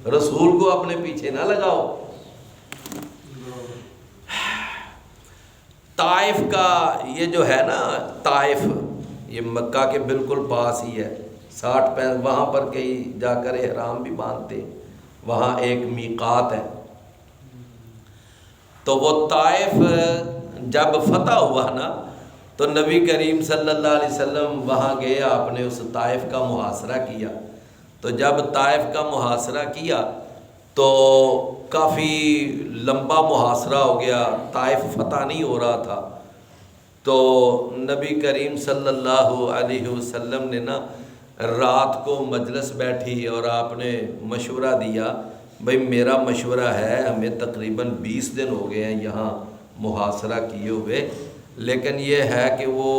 رسول کو اپنے پیچھے نہ لگاؤ. طائف کا یہ جو ہے نا، طائف یہ مکہ کے بالکل پاس ہی ہے، 60-65 وہاں پر کئی جا کر احرام بھی باندھتے، وہاں ایک میقات ہے. تو وہ طائف جب فتح ہوا نا تو نبی کریم صلی اللہ علیہ وسلم وہاں گئے، آپ نے اس طائف کا محاصرہ کیا. تو جب طائف کا محاصرہ کیا تو کافی لمبا محاصرہ ہو گیا، طائف فتح نہیں ہو رہا تھا. تو نبی کریم صلی اللہ علیہ وسلم نے نا رات کو مجلس بیٹھی اور آپ نے مشورہ دیا، بھئی میرا مشورہ ہے، ہمیں تقریباً 20 دن ہو گئے ہیں یہاں محاصرہ کیے ہوئے، لیکن یہ ہے کہ وہ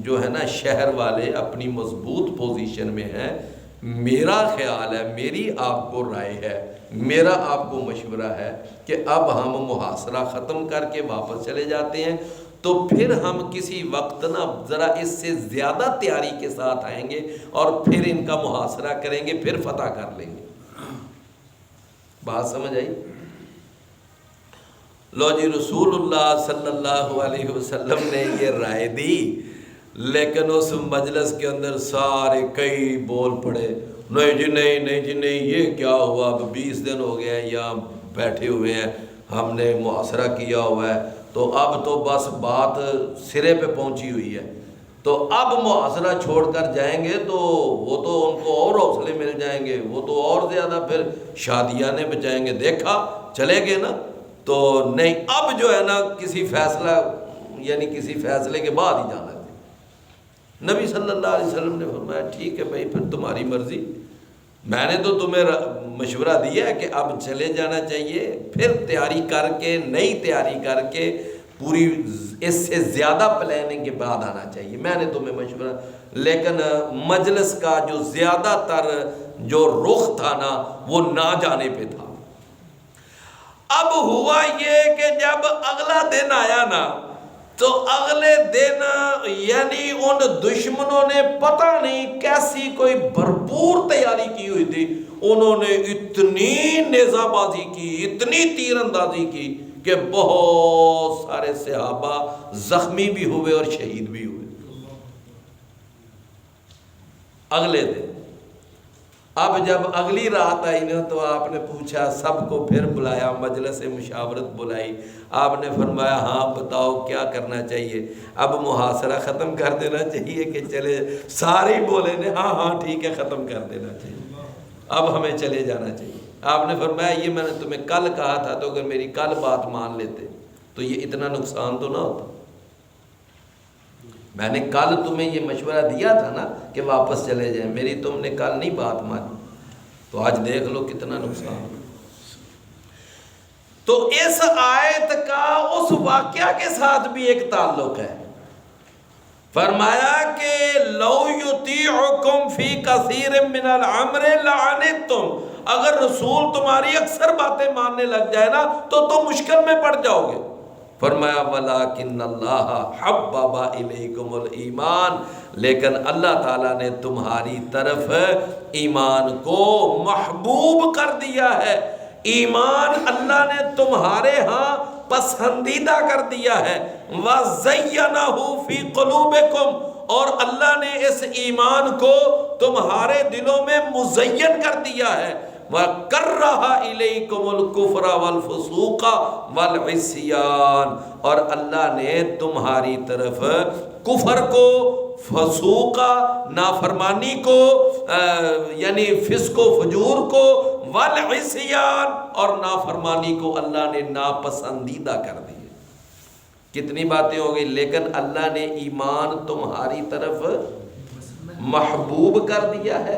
جو ہے نا شہر والے اپنی مضبوط پوزیشن میں ہیں. میرا خیال ہے، میری آپ کو رائے ہے، میرا آپ کو مشورہ ہے کہ اب ہم محاصرہ ختم کر کے واپس چلے جاتے ہیں، تو پھر ہم کسی وقت نا ذرا اس سے زیادہ تیاری کے ساتھ آئیں گے اور پھر ان کا محاصرہ کریں گے، پھر فتح کر لیں گے. بات سمجھ آئی؟ لو جی، رسول اللہ صلی اللہ علیہ وسلم نے یہ رائے دی، لیکن اس مجلس کے اندر سارے کئی بول پڑے، نہیں جی نہیں، نہیں جی نہیں، یہ کیا ہوا، اب 20 دن ہو گئے ہیں یہاں بیٹھے ہوئے ہیں، ہم نے محاصرہ کیا ہوا ہے، تو اب تو بس بات سرے پہ پہنچی ہوئی ہے، تو اب محاصرہ چھوڑ کر جائیں گے تو وہ تو ان کو اور حوصلے مل جائیں گے، وہ تو اور زیادہ پھر شادیانے بچائیں گے. دیکھا چلے گئے نا. تو نہیں، اب جو ہے نا کسی فیصلہ یعنی کسی فیصلے کے بعد ہی جانا ہے. نبی صلی اللہ علیہ وسلم نے فرمایا ٹھیک ہے بھائی، پھر تمہاری مرضی، میں نے تو تمہیں مشورہ دیا ہے کہ اب چلے جانا چاہیے، پھر تیاری کر کے، نئی تیاری کر کے پوری اس سے زیادہ پلاننگ کے بعد آنا چاہیے، میں نے تمہیں مشورہ. لیکن مجلس کا جو زیادہ تر جو رخ تھا نا وہ نہ جانے پہ تھا. اب ہوا یہ کہ جب اگلا دن آیا نا تو اگلے دن یعنی ان دشمنوں نے پتہ نہیں کیسی کوئی بھرپور تیاری کی ہوئی تھی، انہوں نے اتنی نیزہ بازی کی، اتنی تیر اندازی کی کہ بہت سارے صحابہ زخمی بھی ہوئے اور شہید بھی ہوئے. اگلے دن اب جب اگلی رات آئی نا تو آپ نے پوچھا، سب کو پھر بلایا، مجلس مشاورت بلائی. آپ نے فرمایا ہاں بتاؤ کیا کرنا چاہیے، اب محاصرہ ختم کر دینا چاہیے کہ چلے؟ سارے بولے نے ہاں ہاں ٹھیک ہے، ختم کر دینا چاہیے، اب ہمیں چلے جانا چاہیے. آپ نے فرمایا یہ میں نے تمہیں کل کہا تھا، تو اگر میری کل بات مان لیتے تو یہ اتنا نقصان تو نہ ہوتا. میں نے کل تمہیں یہ مشورہ دیا تھا نا کہ واپس چلے جائیں، میری تم نے کل نہیں بات مانی، تو آج دیکھ لو کتنا نقصان. تو اس آیت کا اس واقعہ کے ساتھ بھی ایک تعلق ہے. فرمایا کہ لو یطیعکم فی کثیر من الامر لعنتم، اگر رسول تمہاری اکثر باتیں ماننے لگ جائے نا تو تم مشکل میں پڑ جاؤ گے. فرمایا وَلَٰكِنَّ اللَّهَ حَبَّبَ إِلَيْكُمُ الْإِيمَانَ، لیکن اللہ تعالیٰ نے تمہاری طرف ایمان کو محبوب کر دیا ہے. ایمان اللہ نے تمہارے ہاں پسندیدہ کر دیا ہے. وَزَيَّنَهُ فِي قُلُوبِكُمْ، اور اللہ نے اس ایمان کو تمہارے دلوں میں مزین کر دیا ہے. وَكَرَّهَ إِلَيْكُمُ الْكُفْرَ وَالْفُسُوقَ وَالْعِصْيَانَ، اور اللہ نے تمہاری طرف کفر کو، فسوقا نافرمانی کو یعنی فسق و فجور کو، والعصیان اور نافرمانی کو اللہ نے ناپسندیدہ کر دی۔ کتنی باتیں ہو گئی، لیکن اللہ نے ایمان تمہاری طرف محبوب کر دیا ہے،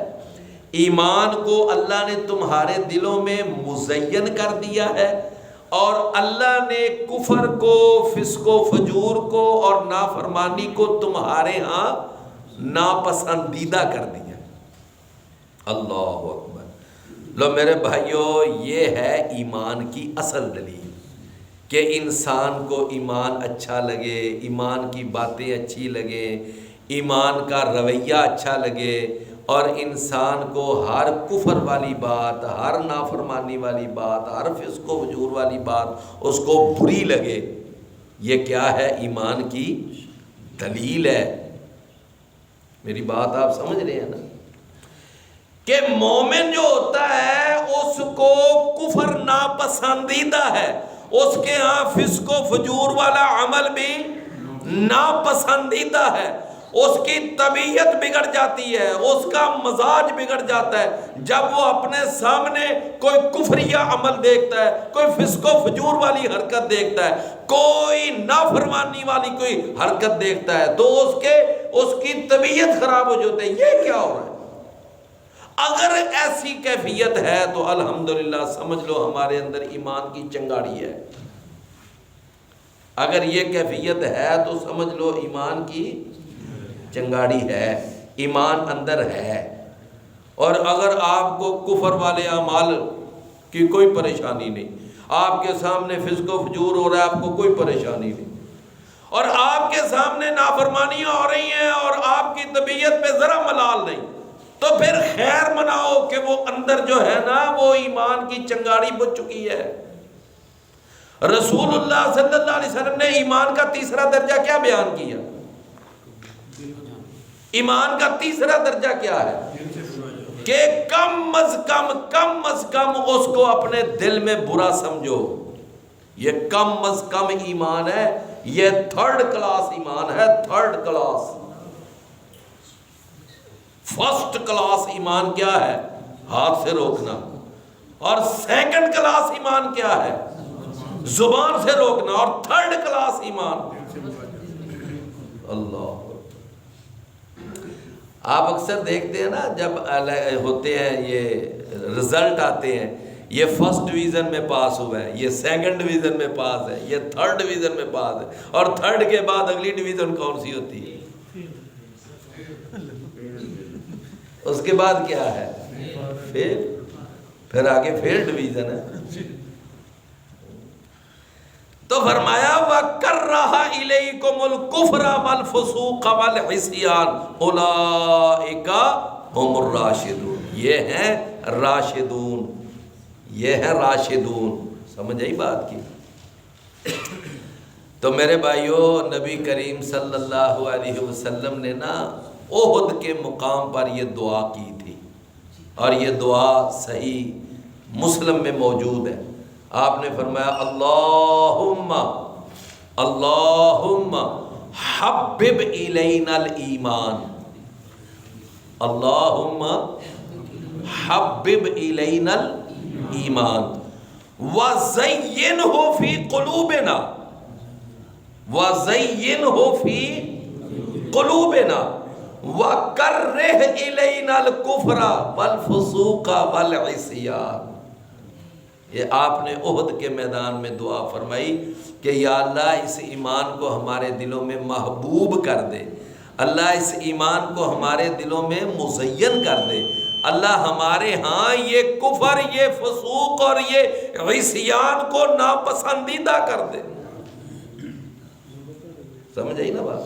ایمان کو اللہ نے تمہارے دلوں میں مزین کر دیا ہے، اور اللہ نے کفر کو، فسق و فجور کو اور نافرمانی کو تمہارے ہاں ناپسندیدہ کر دیا۔ اللہ اکبر۔ لو میرے بھائیو، یہ ہے ایمان کی اصل دلیل، کہ انسان کو ایمان اچھا لگے، ایمان کی باتیں اچھی لگیں، ایمان کا رویہ اچھا لگے، اور انسان کو ہر کفر والی بات، ہر نافرمانی والی بات، ہر فسق و فجور والی بات اس کو بری لگے۔ یہ کیا ہے؟ ایمان کی دلیل ہے۔ میری بات آپ سمجھ رہے ہیں نا؟ کہ مومن جو ہوتا ہے اس کو کفر ناپسندیدہ ہے، اس کے ہاں فسق و فجور والا عمل بھی ناپسندیدہ ہے، اس کی طبیعت بگڑ جاتی ہے، اس کا مزاج بگڑ جاتا ہے جب وہ اپنے سامنے کوئی کفریہ عمل دیکھتا ہے، کوئی فسق و فجور والی حرکت دیکھتا ہے، کوئی نافرمانی والی کوئی حرکت دیکھتا ہے، تو اس کی طبیعت خراب ہو جاتی ہے۔ یہ کیا ہو رہا ہے؟ اگر ایسی کیفیت ہے تو الحمدللہ سمجھ لو ہمارے اندر ایمان کی چنگاڑی ہے۔ اگر یہ کیفیت ہے تو سمجھ لو ایمان کی چنگاڑی ہے، ایمان اندر ہے۔ اور اگر آپ کو کفر والے اعمال کی کوئی پریشانی نہیں، آپ کے سامنے فسق و فجور ہو رہا ہے، آپ کو کوئی پریشانی نہیں، اور آپ کے سامنے نافرمانیاں ہو رہی ہیں اور آپ کی طبیعت پہ ذرا ملال نہیں، تو پھر خیر مناؤ کہ وہ اندر جو ہے نا وہ ایمان کی چنگاڑی بجھ چکی ہے۔ رسول اللہ صلی اللہ علیہ وسلم نے ایمان کا تیسرا درجہ کیا بیان کیا؟ ایمان کا تیسرا درجہ کیا ہے؟ کہ کم از کم اس کو اپنے دل میں برا سمجھو۔ یہ کم از کم ایمان ہے، یہ تھرڈ کلاس ایمان ہے، تھرڈ کلاس۔ فرسٹ کلاس ایمان کیا ہے؟ ہاتھ سے روکنا۔ اور سیکنڈ کلاس ایمان کیا ہے؟ زبان سے روکنا۔ اور تھرڈ کلاس ایمان اللہ۔ آپ اکثر دیکھتے ہیں نا جب ہوتے ہیں یہ رزلٹ آتے ہیں، یہ فرسٹ ڈویژن میں پاس ہوا ہے، یہ سیکنڈ ڈویژن میں پاس ہے، یہ تھرڈ ڈویژن میں پاس ہے، اور تھرڈ کے بعد اگلی ڈویژن کون سی ہوتی ہے؟ اس کے بعد کیا ہے؟ پھر آگے فیل ڈویژن ہے۔ تو فرمایا وَكَرَّهَ إِلَيْكُمُ الْكُفْرَ وَالْفُسُوقَ وَالْعِصْيَانَ أُولَئِكَ هُمُ الرَّاشِدُونَ۔ یہ ہیں راشدون، یہ ہیں راشدون۔ سمجھ آئی بات کی؟ تو میرے بھائیو، نبی کریم صلی اللہ علیہ وسلم نے نا احد کے مقام پر یہ دعا کی تھی، اور یہ دعا صحیح مسلم میں موجود ہے۔ آپ نے فرمایا اللہم حبب الینا الایمان، اللہم حبب الینا الایمان وزینہ فی قلوبنا، وزینہ فی قلوبنا وَكَرِّهْ إِلَيْنَا الْكُفْرَ وَالْفُسُوقَ وَالْعِصْيَانَ۔ یہ آپ نے احد کے میدان میں دعا فرمائی کہ یا اللہ اس ایمان کو ہمارے دلوں میں محبوب کر دے، اللہ اس ایمان کو ہمارے دلوں میں مزین کر دے، اللہ ہمارے ہاں یہ کفر، یہ فسوق اور یہ عصیان کو ناپسندیدہ کر دے۔ سمجھ آئی نا بات؟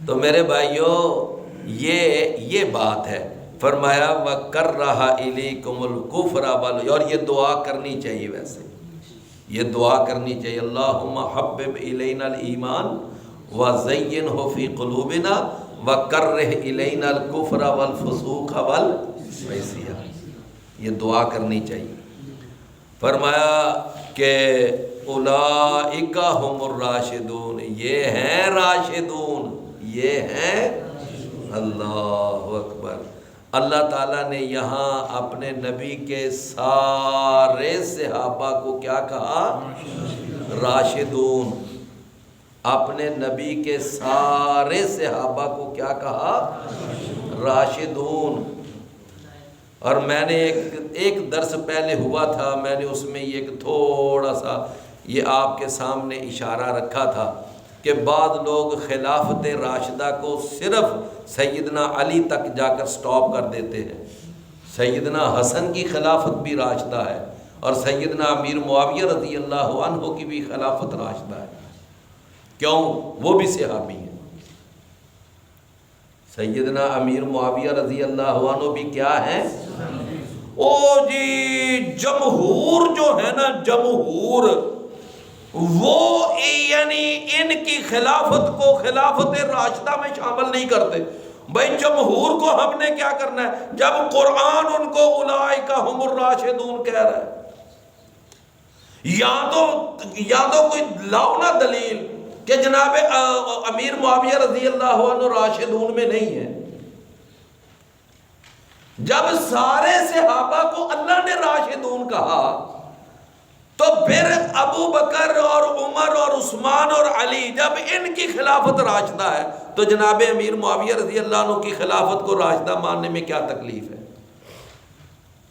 تو میرے بھائیو یہ بات ہے۔ فرمایا وَكَرَّهَ إِلَيْكُمُ الْكُفْرَ، اور یہ دعا کرنی چاہیے، ویسے یہ دعا کرنی چاہیے، اللہم حبب الینا الایمان وزینہ فی قلوبنا وَكَرِّهْ إِلَيْنَا الْكُفْرَ وَالْفُسُوقَ وَالْعِصْيَانَ، یہ دعا کرنی چاہیے۔ فرمایا کہ اولئک ہم الراشدون، یہ ہیں راشدون، یہ ہیں اللہ اکبر۔ اللہ تعالیٰ نے یہاں اپنے نبی کے سارے صحابہ کو کیا کہا؟ راشدون۔ اپنے نبی کے سارے صحابہ کو کیا کہا؟ راشدون۔ اور میں نے ایک درس پہلے ہوا تھا، میں نے اس میں ایک تھوڑا سا یہ آپ کے سامنے اشارہ رکھا تھا کہ بعض لوگ خلافت راشدہ کو صرف سیدنا علی تک جا کر سٹاپ کر دیتے ہیں۔ سیدنا حسن کی خلافت بھی راشدہ ہے اور سیدنا امیر معاویہ رضی اللہ عنہ کی بھی خلافت راشدہ ہے۔ کیوں؟ وہ بھی صحابی ہیں۔ سیدنا امیر معاویہ رضی اللہ عنہ بھی کیا ہیں؟ او جی جمہور جو ہے نا، جمہور وہ یعنی ان کی خلافت کو خلافت راشدہ میں شامل نہیں کرتے۔ بھائی جمہور کو ہم نے کیا کرنا ہے جب قرآن ان کو اولئک ہم الراشدون کہہ رہا ہے؟ یا تو کوئی لاؤ نا دلیل کہ جناب امیر معاویہ رضی اللہ عنہ راشدون میں نہیں ہے۔ جب سارے صحابہ کو اللہ نے راشدون کہا تو پھر ابو بکر اور عمر اور عثمان اور علی جب ان کی خلافت راشدہ ہے تو جناب امیر معاویہ رضی اللہ عنہ کی خلافت کو راشدہ ماننے میں کیا تکلیف ہے؟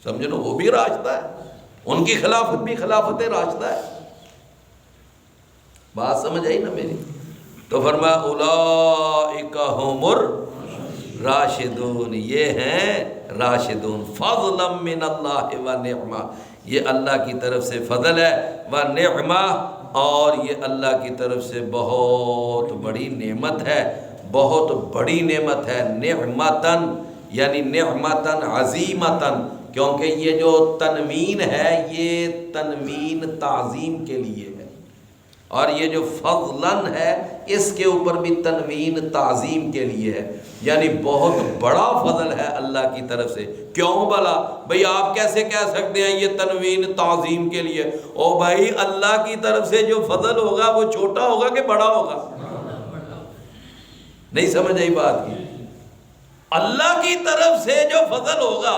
سمجھو وہ بھی راشدہ ہے، ان کی خلافت بھی خلافت راشدہ ہے۔ بات سمجھ آئی نا میری؟ تو فرمایا اولئک ہم الراشدون، یہ ہیں راشدون، فضلا من اللہ و نعمہ، یہ اللہ کی طرف سے فضل ہے، و نعمہ، اور یہ اللہ کی طرف سے بہت بڑی نعمت ہے، بہت بڑی نعمت ہے۔ نعمتن یعنی نعمتن عظیمتن، کیونکہ یہ جو تنوین ہے یہ تنوین تعظیم کے لیے ہے، اور یہ جو فضلاً ہے اس کے اوپر بھی تنوین تعظیم کے لیے ہے، یعنی بہت بڑا فضل ہے اللہ کی طرف سے۔ کیوں بھلا؟ بھئی آپ کیسے کہہ سکتے ہیں یہ تنوین تعظیم کے لیے؟ او بھائی اللہ کی طرف سے جو فضل ہوگا وہ چھوٹا ہوگا کہ بڑا ہوگا؟ نہیں سمجھ آئی بات کی؟ اللہ کی طرف سے جو فضل ہوگا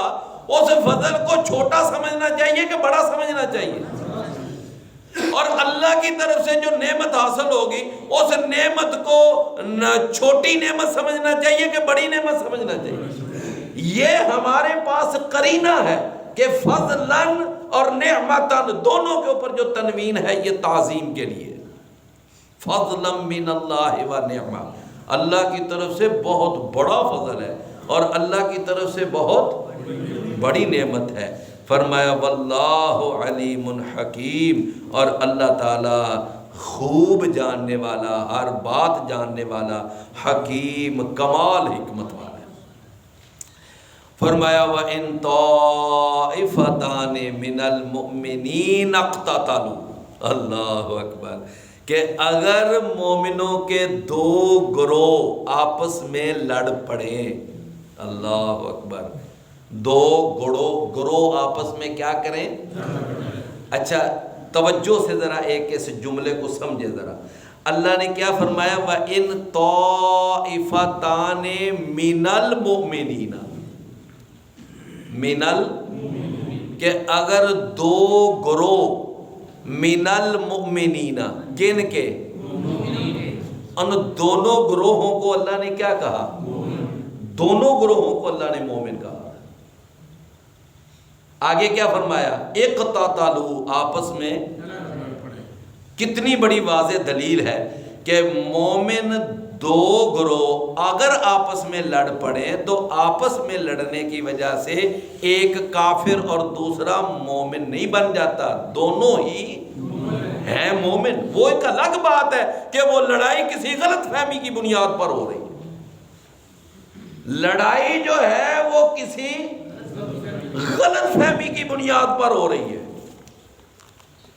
اس فضل کو چھوٹا سمجھنا چاہیے کہ بڑا سمجھنا چاہیے؟ اور اللہ کی طرف سے جو نعمت حاصل ہوگی اس نعمت کو چھوٹی نعمت سمجھنا چاہیے کہ بڑی نعمت سمجھنا چاہیے؟ یہ ہمارے پاس قرینہ ہے کہ فضلاً اور نعمتاً دونوں کے اوپر جو تنوین ہے یہ تعظیم کے لیے۔ فضلا من اللہ و نعمہ، اللہ کی طرف سے بہت بڑا فضل ہے اور اللہ کی طرف سے بہت بڑی نعمت ہے۔ فرمایا واللہ علیم حکیم، اور اللہ تعالیٰ خوب جاننے والا، ہر بات جاننے والا، حکیم کمال حکمت والا ہے۔ فرمایا وَإِن طَائِفَتَانِ مِنَ الْمُؤْمِنِينَ اقْتَتَلُوا، اللہ اکبر، کہ اگر مومنوں کے دو گروہ آپس میں لڑ پڑیں، اللہ اکبر، دو گروہ آپس میں کیا کریں؟ اچھا توجہ سے ذرا ایک اس جملے کو سمجھے ذرا۔ اللہ نے کیا فرمایا؟ وَإِن طَائِفَتَانِ مِنَ الْمُؤْمِنِينَ، کہ اگر دو گروہ من المؤمنین، کن کے؟ ان دونوں گروہوں کو اللہ نے کیا کہا؟ دونوں گروہوں کو اللہ نے مومن کہا۔ آگے کیا فرمایا؟ اقتتلوا، آپس میں، کتنی بڑی واضح دلیل ہے کہ مومن دو گروہ اگر آپس میں لڑ پڑے تو آپس میں لڑنے کی وجہ سے ایک کافر اور دوسرا مومن نہیں بن جاتا، دونوں ہی ہیں مومن۔ وہ ایک الگ بات ہے کہ وہ لڑائی کسی غلط فہمی کی بنیاد پر ہو رہی ہے، لڑائی جو ہے وہ کسی غلط فہمی کی بنیاد پر ہو رہی ہے۔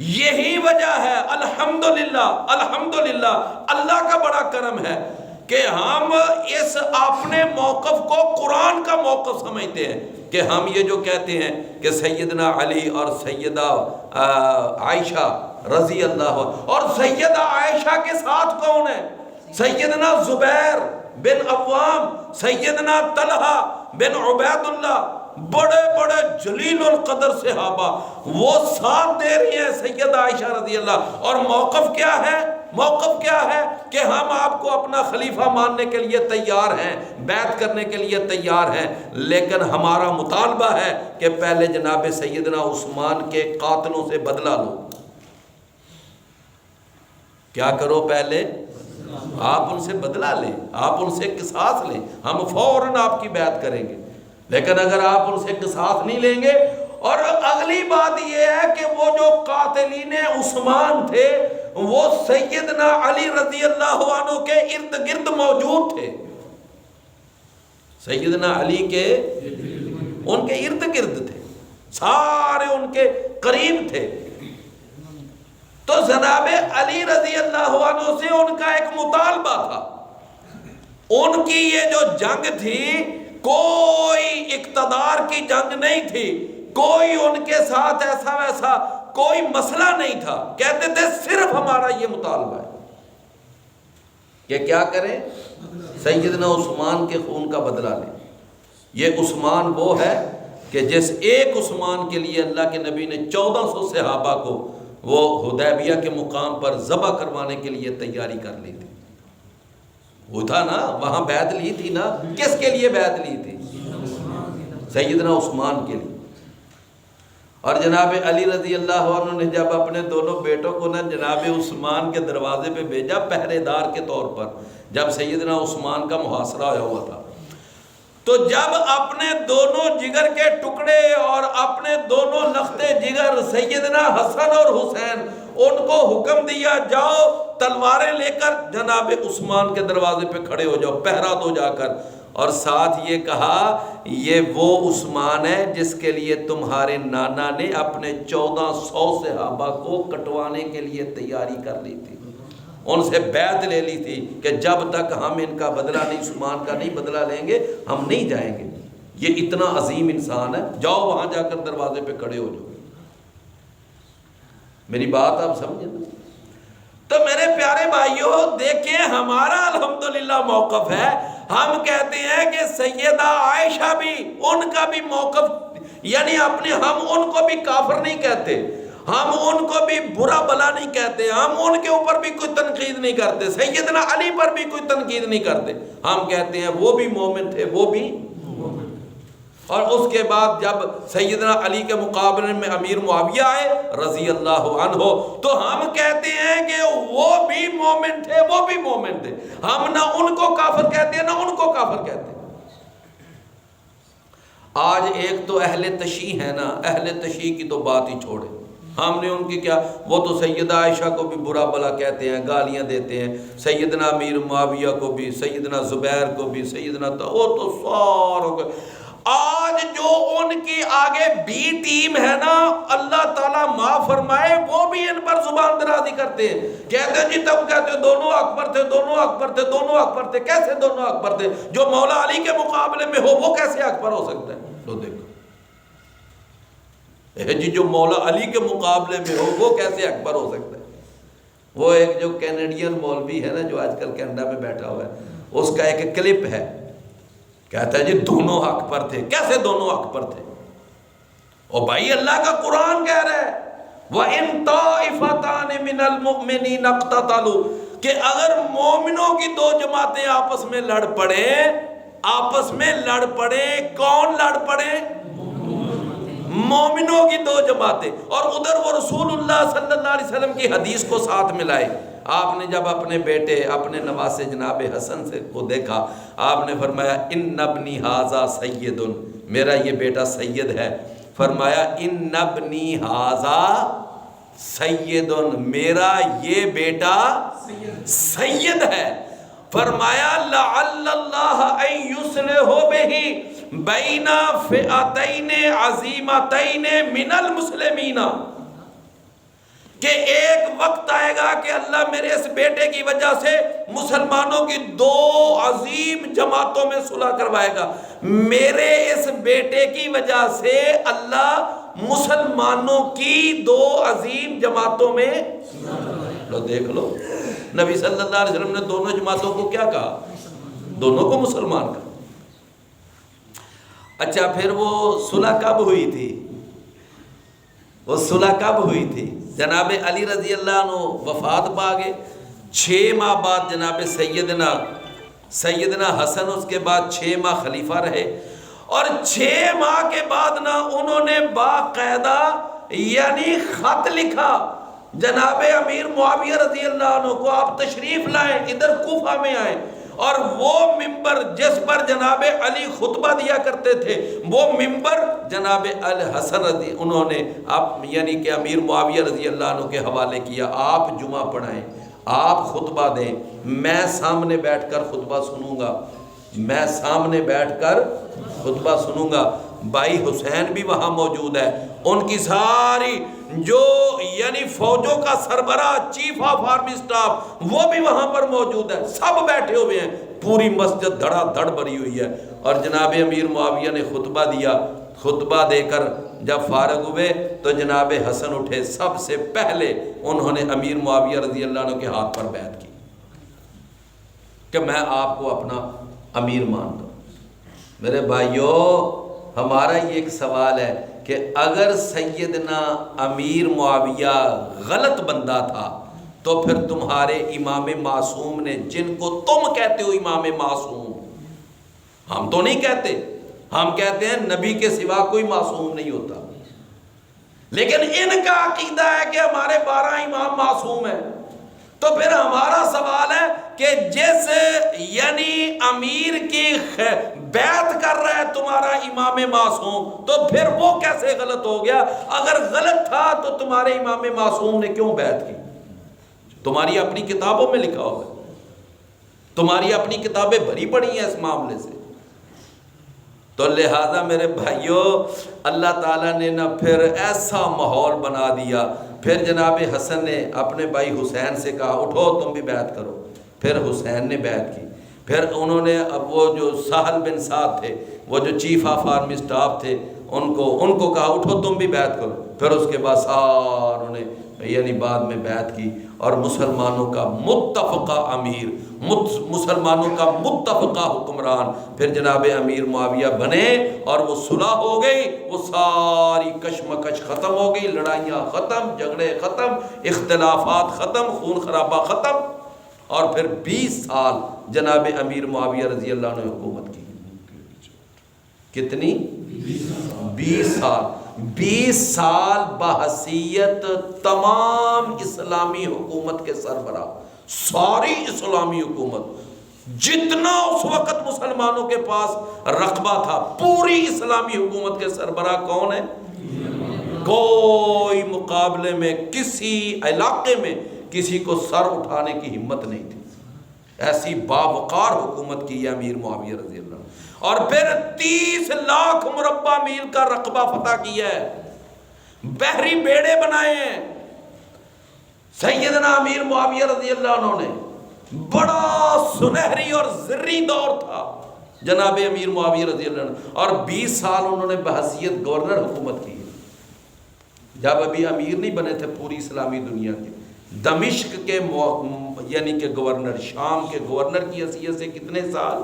یہی وجہ ہے الحمدللہ الحمدللہ اللہ کا بڑا کرم ہے کہ ہم اس اپنے موقف کو قرآن کا موقف سمجھتے ہیں، کہ ہم یہ جو کہتے ہیں کہ سیدنا علی اور سیدہ عائشہ رضی اللہ عنہ، اور سیدہ عائشہ کے ساتھ کون ہے؟ سیدنا زبیر بن عوام، سیدنا طلحہ بن عبید اللہ، بڑے بڑے جلیل القدر صحابہ وہ ساتھ دے رہی ہیں سیدہ عائشہ رضی اللہ. اور موقف کیا ہے؟ موقف کیا ہے کہ ہم آپ کو اپنا خلیفہ ماننے کے لیے تیار ہیں، بیعت کرنے کے لیے تیار ہیں، لیکن ہمارا مطالبہ ہے کہ پہلے جناب سیدنا عثمان کے قاتلوں سے بدلہ لو. کیا کرو؟ پہلے آپ ان سے بدلہ لیں، آپ ان سے قصاص لیں، ہم فوراً آپ کی بیعت کریں گے. لیکن اگر آپ ان سے قصاص نہیں لیں گے، اور اگلی بات یہ ہے کہ وہ جو قاتلین عثمان تھے وہ سیدنا علی رضی اللہ عنہ کے ارد گرد موجود تھے. سیدنا علی کے ان کے ارد گرد تھے، سارے ان کے قریب تھے. تو جناب علی رضی اللہ عنہ سے ان کا ایک مطالبہ تھا. ان کی یہ جو جنگ تھی کوئی اقتدار کی جنگ نہیں تھی، کوئی ان کے ساتھ ایسا ویسا کوئی مسئلہ نہیں تھا. کہتے تھے صرف ہمارا یہ مطالبہ ہے کہ کیا کریں؟ سیدنا عثمان کے خون کا بدلہ لیں. یہ عثمان وہ ہے کہ جس ایک عثمان کے لیے اللہ کے نبی نے 1400 صحابہ کو وہ حدیبیہ کے مقام پر ذبح کروانے کے لیے تیاری کر لی تھی. وہ تھا نا، وہاں بیعت لی تھی نا. کس کے لیے بیعت لی تھی؟ سیدنا عثمان کے لیے. اور جناب علی رضی اللہ عنہ نے جب اپنے دونوں بیٹوں کو نا جناب عثمان کے دروازے پہ بھیجا پہرے دار کے طور پر، جب سیدنا عثمان کا محاصرہ ہوا تھا، تو جب اپنے دونوں جگر کے ٹکڑے اور اپنے دونوں لختے جگر سیدنا حسن اور حسین، ان کو حکم دیا جاؤ تلواریں لے کر جناب عثمان کے دروازے پہ کھڑے ہو جاؤ، پہرا دو جا کر. اور ساتھ یہ کہا یہ وہ عثمان ہے جس کے لیے تمہارے نانا نے اپنے 1400 صحابہ کو کٹوانے کے لیے تیاری کر لی تھی. ان سے بیعت لے لی تھی کہ جب تک ہم ان کا بدلہ نہیں، عثمان کا نہیں بدلہ لیں گے ہم نہیں جائیں گے. یہ اتنا عظیم انسان ہے. جاؤ وہاں جا کر دروازے پہ کھڑے ہو جاؤ. میری بات آپ سمجھیں نا؟ تو میرے پیارے بھائیوں دیکھیں ہمارا الحمدللہ موقف ہے. ہم کہتے ہیں کہ سیدہ عائشہ بھی، ان کا بھی موقف، یعنی ہم ان کو بھی کافر نہیں کہتے، ہم ان کو بھی برا بلا نہیں کہتے، ہم ان کے اوپر بھی کوئی تنقید نہیں کرتے، سیدنا علی پر بھی کوئی تنقید نہیں کرتے. ہم کہتے ہیں وہ بھی مومن تھے، وہ بھی. اور اس کے بعد جب سیدنا علی کے مقابلے میں امیر معاویہ آئے رضی اللہ عنہ، تو ہم کہتے ہیں کہ وہ بھی مومن تھے، وہ بھی مومن تھے. ہم نہ ان کو کافر کہتے ہیں نہ ان کو کافر کہتے ہیں. آج ایک تو اہل تشیع ہے نا، اہل تشیع کی تو بات ہی چھوڑے. ہم نے ان کی کیا، وہ تو سیدہ عائشہ کو بھی برا بلا کہتے ہیں، گالیاں دیتے ہیں، سیدنا امیر معاویہ کو بھی، سیدنا زبیر کو بھی، سیدنا وہ تو ساروں کو. آج جو ان کی آگے بی ٹیم ہے نا، اللہ تعالیٰ معاف فرمائے، وہ بھی ان پر زبان درازی کرتے ہیں. کہتے ہیں جی تم کہتے ہو دونوں اکبر تھے، دونوں اکبر تھے، دونوں اکبر تھے. کیسے دونوں اکبر تھے؟ جو مولا علی کے مقابلے میں ہو وہ کیسے اکبر ہو سکتا ہے؟ تو دیکھو جی جو مولا علی کے مقابلے میں ہو وہ کیسے اکبر ہو سکتا ہے؟ وہ ایک جو کینیڈین مولوی ہے نا جو آج کل کینیڈا میں بیٹھا ہوا ہے، اس کا ایک کلپ ہے، کہتا ہے جی دونوں حق پر تھے. کیسے دونوں حق پر تھے؟ او بھائی اللہ کا قرآن کہہ رہا ہے وَإِن طَائِفَتَانِ مِنَ الْمُؤْمِنِينَ اقْتَتَلُوا، کہ اگر مومنوں کی دو جماعتیں آپس میں لڑ پڑیں، آپس میں لڑ پڑیں، کون لڑ پڑیں؟ مومنوں کی دو جماعتیں. اور ادھر وہ رسول اللہ صلی اللہ علیہ وسلم کی حدیث کو ساتھ ملائے. آپ نے جب اپنے بیٹے اپنے نواسے جناب حسن سے کو دیکھا، آپ نے فرمایا ان ابنی ھذا سید، میرا یہ بیٹا سید ہے. فرمایا ان ابنی ھذا سید، میرا یہ بیٹا سید ہے. فرمایا لعل اللہ ان یصلح بہ بین فئتین عظیمتین من المسلمین، کہ ایک وقت آئے گا کہ اللہ میرے اس بیٹے کی وجہ سے مسلمانوں کی دو عظیم جماعتوں میں صلح کروائے گا. میرے اس بیٹے کی وجہ سے اللہ مسلمانوں کی دو عظیم جماعتوں میں لو. دیکھ لو نبی صلی اللہ علیہ وسلم نے دونوں جماعتوں کو کیا کہا؟ دونوں کو مسلمان کر۔ اچھا پھر وہ صلح کب ہوئی تھی؟ وہ صلح کب ہوئی تھی؟ جناب علی رضی اللہ عنہ وفات پا گئے، 6 ماہ بعد جناب سیدنا حسن اس کے بعد 6 ماہ خلیفہ رہے، اور 6 ماہ کے بعد نا انہوں نے باقاعدہ یعنی خط لکھا جناب امیر معاویہ رضی اللہ عنہ کو، آپ تشریف لائیں، ادھر کوفہ میں آئیں، اور وہ ممبر جس پر جناب علی خطبہ دیا کرتے تھے، وہ ممبر جناب الحسن رضی انہوں نے آپ یعنی کہ امیر معاویہ رضی اللہ عنہ کے حوالے کیا، آپ جمعہ پڑھائیں، آپ خطبہ دیں، میں سامنے بیٹھ کر خطبہ سنوں گا، میں سامنے بیٹھ کر خطبہ سنوں گا۔ بھائی حسین بھی وہاں موجود ہے، ان کی ساری جو یعنی فوجوں کا سربراہ چیف آف آرمی سٹاف وہ بھی وہاں پر موجود ہے، سب بیٹھے ہوئے ہیں، پوری مسجد دھڑا دھڑ بھری ہوئی ہے، اور جناب امیر معاویہ نے خطبہ دیا، خطبہ دے کر جب فارغ ہوئے تو جناب حسن اٹھے، سب سے پہلے انہوں نے امیر معاویہ رضی اللہ عنہ کے ہاتھ پر بیعت کی کہ میں آپ کو اپنا امیر مانتا ہوں۔ میرے بھائیوں، ہمارا یہ ایک سوال ہے کہ اگر سیدنا امیر معاویہ غلط بندہ تھا تو پھر تمہارے امام معصوم نے، جن کو تم کہتے ہو امام معصوم، ہم تو نہیں کہتے، ہم کہتے ہیں نبی کے سوا کوئی معصوم نہیں ہوتا، لیکن ان کا عقیدہ ہے کہ ہمارے 12 امام معصوم ہیں، تو پھر ہمارا سوال ہے کہ جس یعنی امیر کی بیعت کر رہا ہے تمہارا امام معصوم، تو پھر وہ کیسے غلط ہو گیا؟ اگر غلط تھا تو تمہارے امام معصوم نے کیوں بیعت کی؟ تمہاری اپنی کتابوں میں لکھا ہوگا، تمہاری اپنی کتابیں بھری پڑی ہیں اس معاملے سے۔ تو لہٰذا میرے بھائیوں، اللہ تعالیٰ نے نہ پھر ایسا ماحول بنا دیا، پھر جناب حسن نے اپنے بھائی حسین سے کہا اٹھو تم بھی بیعت کرو، پھر حسین نے بیعت کی، پھر انہوں نے اب وہ جو سہل بن سعد تھے، وہ جو چیف آف آرمی سٹاف تھے، ان کو کہا اٹھو تم بھی بیعت کرو، پھر اس کے بعد ساروں نے یعنی بعد میں بیعت کی، اور مسلمانوں کا متفقہ امیر، مسلمانوں کا متفقہ حکمران پھر جناب امیر معاویہ بنے، اور وہ صلح ہو گئی، وہ ساری کشمکش ختم ہو گئی، لڑائیاں ختم، جھگڑے ختم، اختلافات ختم، خون خرابہ ختم، اور پھر 20 سال جناب امیر معاویہ رضی اللہ عنہ نے حکومت کی۔ کتنی؟ 20 سال 20 سال بحیثیت تمام اسلامی حکومت کے سربراہ، ساری اسلامی حکومت، جتنا اس وقت مسلمانوں کے پاس رقبہ تھا، پوری اسلامی حکومت کے سربراہ کون ہے؟ کوئی مقابلے میں کسی علاقے میں کسی کو سر اٹھانے کی ہمت نہیں تھی، ایسی باوقار حکومت کی ہے امیر معاویہ رضی اللہ عنہ، اور پھر 30 لاکھ مربع میل کا رقبہ فتح کیا ہے، بحری بیڑے بنائے ہیں سیدنا امیر معاویہ رضی اللہ عنہ نے۔ بڑا سنہری اور زرعی دور تھا جناب امیر معاویہ رضی اللہ عنہ، اور 20 سال انہوں نے بحیثیت گورنر حکومت کی، جب ابھی امیر نہیں بنے تھے پوری اسلامی دنیا کے۔ دمشق کے یعنی کہ گورنر، شام کے گورنر کی حیثیت سے کتنے سال؟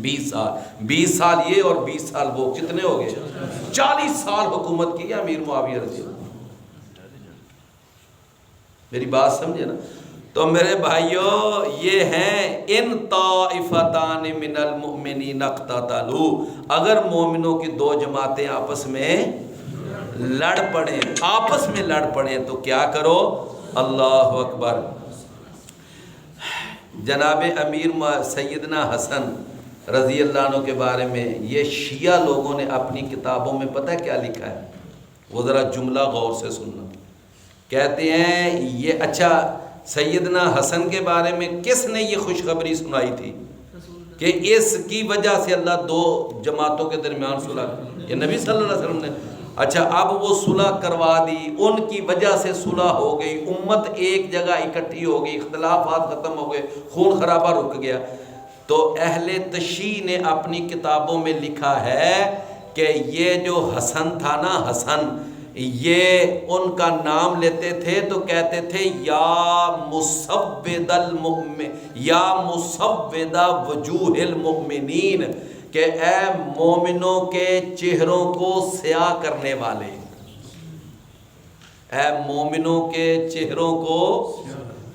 20 سال 20 سال یہ اور 20 سال وہ، کتنے ہو گئے؟ 40 سال حکومت کی ہے امیر معاویہ رضی اللہ عنہ۔ میری بات سمجھے نا؟ تو میرے بھائیوں، یہ ہیں ان طائفتان من المؤمنین اقتتلوا، اگر مومنوں کی 2 جماعتیں آپس میں لڑ پڑیں تو کیا کرو؟ اللہ اکبر۔ جناب امیر سیدنا حسن رضی اللہ عنہ کے بارے میں یہ شیعہ لوگوں نے اپنی کتابوں میں پتہ کیا لکھا ہے؟ وہ ذرا جملہ غور سے سننا۔ کہتے ہیں یہ اچھا سیدنا حسن کے بارے میں کس نے یہ خوشخبری سنائی تھی کہ اس کی وجہ سے اللہ 2 جماعتوں کے درمیان صلح، یہ نبی صلی اللہ علیہ وسلم نے۔ اچھا اب وہ صلح کروا دی، ان کی وجہ سے صلح ہو گئی، امت ایک جگہ اکٹھی ہو گئی، اختلافات ختم ہو گئے، خون خرابہ رک گیا۔ تو اہل تشیع نے اپنی کتابوں میں لکھا ہے کہ یہ جو حسن تھا نا، حسن، یہ ان کا نام لیتے تھے تو کہتے تھے یا مسود المؤمن، یا مسود وجوہ المؤمنین، کہ اے مومنوں کے چہروں کو سیاہ کرنے والے، اے مومنوں کے چہروں کو،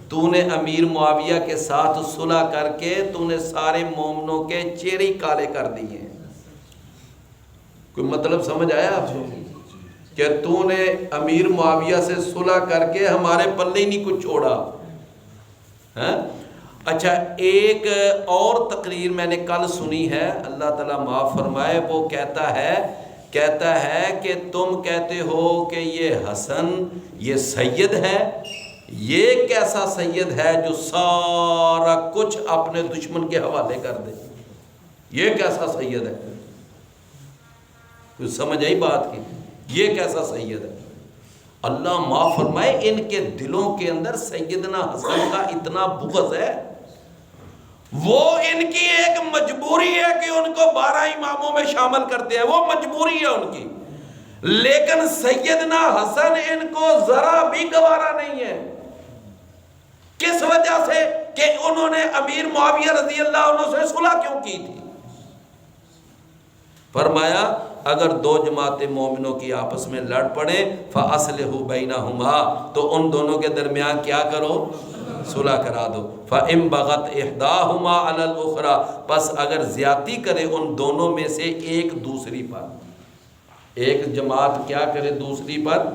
تو نے امیر معاویہ کے ساتھ صلح کر کے تو نے سارے مومنوں کے چہرے کالے کر دیے ہیں۔ کوئی مطلب سمجھ آیا آپ کو؟ کہ تو نے امیر معاویہ سے صلح کر کے ہمارے پلے ہی نہیں کچھ چھوڑا۔ اچھا، ایک اور تقریر میں نے کل سنی ہے، اللہ تعالیٰ معاف فرمائے، وہ کہتا ہے کہ تم کہتے ہو کہ یہ حسن یہ سید ہے، یہ کیسا سید ہے جو سارا کچھ اپنے دشمن کے حوالے کر دے، یہ کیسا سید ہے؟ کچھ سمجھ آئی بات کی؟ یہ کیسا سید ہے؟ اللہ معاف فرمائے، ان کے دلوں کے اندر سیدنا حسن کا اتنا بغض ہے، وہ ان کی ایک مجبوری ہے کہ ان کو 12 اماموں میں شامل کرتے ہیں، وہ مجبوری ہے ان کی، لیکن سیدنا حسن ان کو ذرا بھی گوارا نہیں ہے۔ کس وجہ سے؟ کہ انہوں نے امیر معاویہ رضی اللہ عنہ سے صلح کیوں کی تھی؟ فرمایا اگر دو جماعتیں مومنوں کی آپس میں لڑ پڑے فَأَصْلِحُوا بَيْنَهُمَا، تو ان دونوں کے درمیان کیا کرو؟ صلح کرا دو۔ فَإِن بَغَتْ إِحْدَاهُمَا عَلَى الْأُخْرَى، پس اگر زیادتی کرے ان دونوں میں سے ایک دوسری پر، ایک جماعت کیا کرے؟ دوسری پر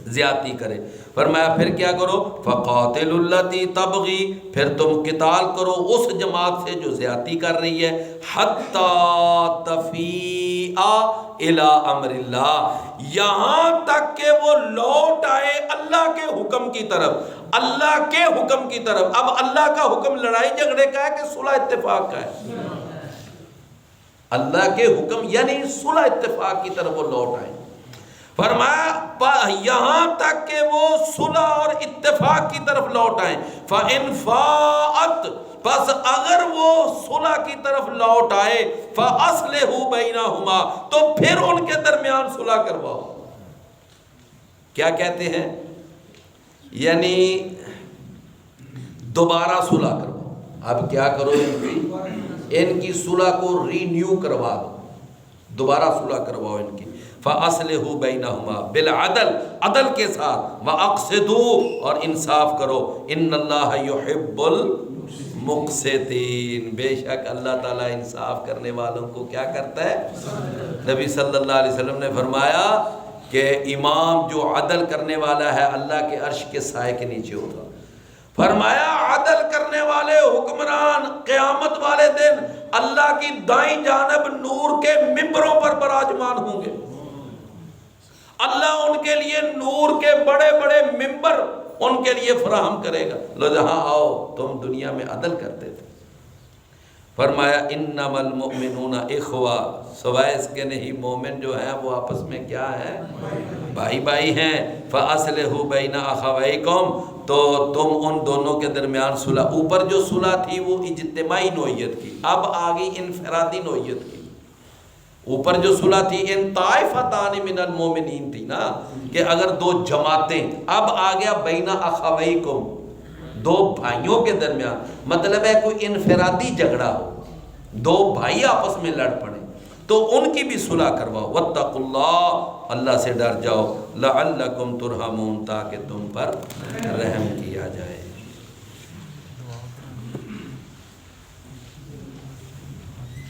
زیادتی کرے۔ فرمایا پھر کیا کرو؟ فَقَاتِلُوا الَّتِي تَبْغِي، پھر تم قتال کرو اس جماعت سے جو زیادتی کر رہی ہے، حَتَّى تَفِيءَ إِلَىٰ أَمْرِ اللَّهِ، یہاں تک کہ وہ لوٹ آئے اللہ کے حکم کی طرف، اللہ کے حکم کی طرف۔ اب اللہ کا حکم لڑائی جھگڑے کا ہے کہ صلح اتفاق کا ہے؟ اللہ کے حکم یعنی صلح اتفاق کی طرف وہ لوٹ آئے۔ فرمایا یہاں تک کہ وہ صلح اور اتفاق کی طرف لوٹ آئیں۔ فَإِنْ فَاءَتْ، پس اگر وہ صلح کی طرف لوٹ آئے، فَأَصْلِحُوا بَيْنَهُمَا، تو پھر ان کے درمیان صلح کرواؤ۔ کیا کہتے ہیں؟ یعنی دوبارہ صلح کرواؤ۔ اب کیا کرو؟ ان کی صلح کو رینیو کروا دو، دوبارہ صلح کرواؤ ان کی۔ فَأَصْلِحُوا بَيْنَهُمَا بِالْعَدْلِ، عدل کے ساتھ، وَأَقْسِطُوا، اور انصاف کرو، إِنَّ اللَّهَ يُحِبُّ الْمُقْسِطِينَ، بے شک اللہ تعالیٰ انصاف کرنے والوں کو کیا کرتا ہے؟ نبی صلی اللہ علیہ وسلم نے فرمایا کہ امام جو عدل کرنے والا ہے اللہ کے عرش کے سائے کے نیچے ہوگا۔ فرمایا عدل کرنے والے حکمران قیامت والے دن اللہ کی دائیں جانب نور کے ممبروں پر براجمان ہوں گے۔ اللہ ان کے لیے نور کے بڑے بڑے ممبر ان کے لیے فراہم کرے گا۔ لو جہاں آؤ، تم دنیا میں عدل کرتے تھے۔ فرمایا انما المؤمنون اخوہ، سوائے اس کے نہیں، مومن جو ہیں وہ آپس میں کیا ہیں؟ بھائی بھائی ہیں۔ فاصلحوا بین اخویکم، تو تم ان دونوں کے درمیان صلح۔ اوپر جو صلح تھی وہ اجتماعی نوعیت کی، اب آگئی انفرادی نوعیت کی۔ اوپر جو صلح تھی ان طائفتان من المومنین تھی نا، کہ اگر دو جماعتیں، اب آ گیا بین اخویکم، دو بھائیوں کے درمیان، مطلب ہے کوئی انفرادی جھگڑا ہو، دو بھائی آپس میں لڑ پڑے تو ان کی بھی صلح کرواؤ۔ واتقوا اللہ، اللہ سے ڈر جاؤ، لعلکم ترحمون، تاکہ تم پر رحم کیا جائے۔